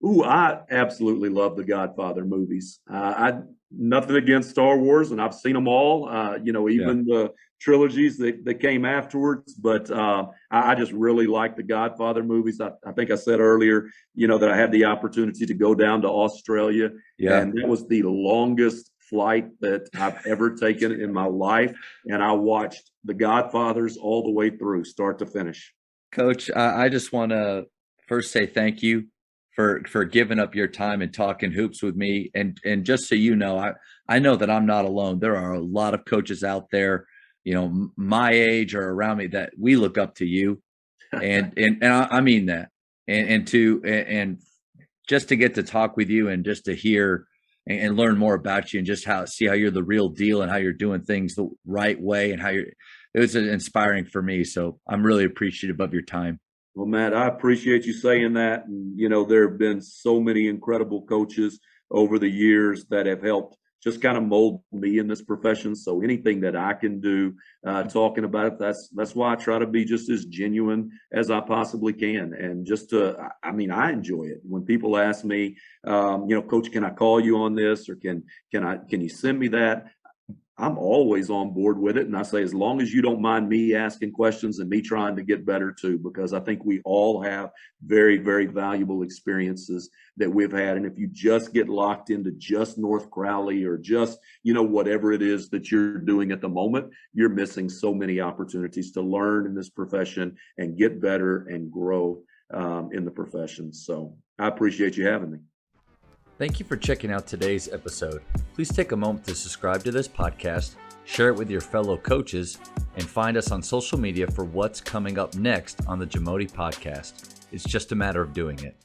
Ooh, I absolutely love the Godfather movies. I nothing against Star Wars, and I've seen them all. Even the trilogies that came afterwards. But I just really like the Godfather movies. I think I said earlier, that I had the opportunity to go down to Australia, and that was the longest flight that I've ever taken in my life. And I watched the Godfathers all the way through, start to finish. Coach, I just want to first say thank you for giving up your time and talking hoops with me. And just so you know, I know that I'm not alone. There are a lot of coaches out there, my age or around me, that we look up to you. And I mean that. And just to get to talk with you and just to hear and learn more about you and just see how you're the real deal and how you're doing things the right way and it was inspiring for me. So I'm really appreciative of your time. Well, Matt, I appreciate you saying that. And, there have been so many incredible coaches over the years that have helped just kind of mold me in this profession. So anything that I can do talking about it, that's why I try to be just as genuine as I possibly can. And I enjoy it. When people ask me, Coach, can I call you on this, or can you send me that? I'm always on board with it. And I say, as long as you don't mind me asking questions and me trying to get better too, because I think we all have very, very valuable experiences that we've had. And if you just get locked into just North Crowley or just, whatever it is that you're doing at the moment, you're missing so many opportunities to learn in this profession and get better and grow in the profession. So I appreciate you having me. Thank you for checking out today's episode. Please take a moment to subscribe to this podcast, share it with your fellow coaches, and find us on social media for what's coming up next on the Jamodi podcast. It's just a matter of doing it.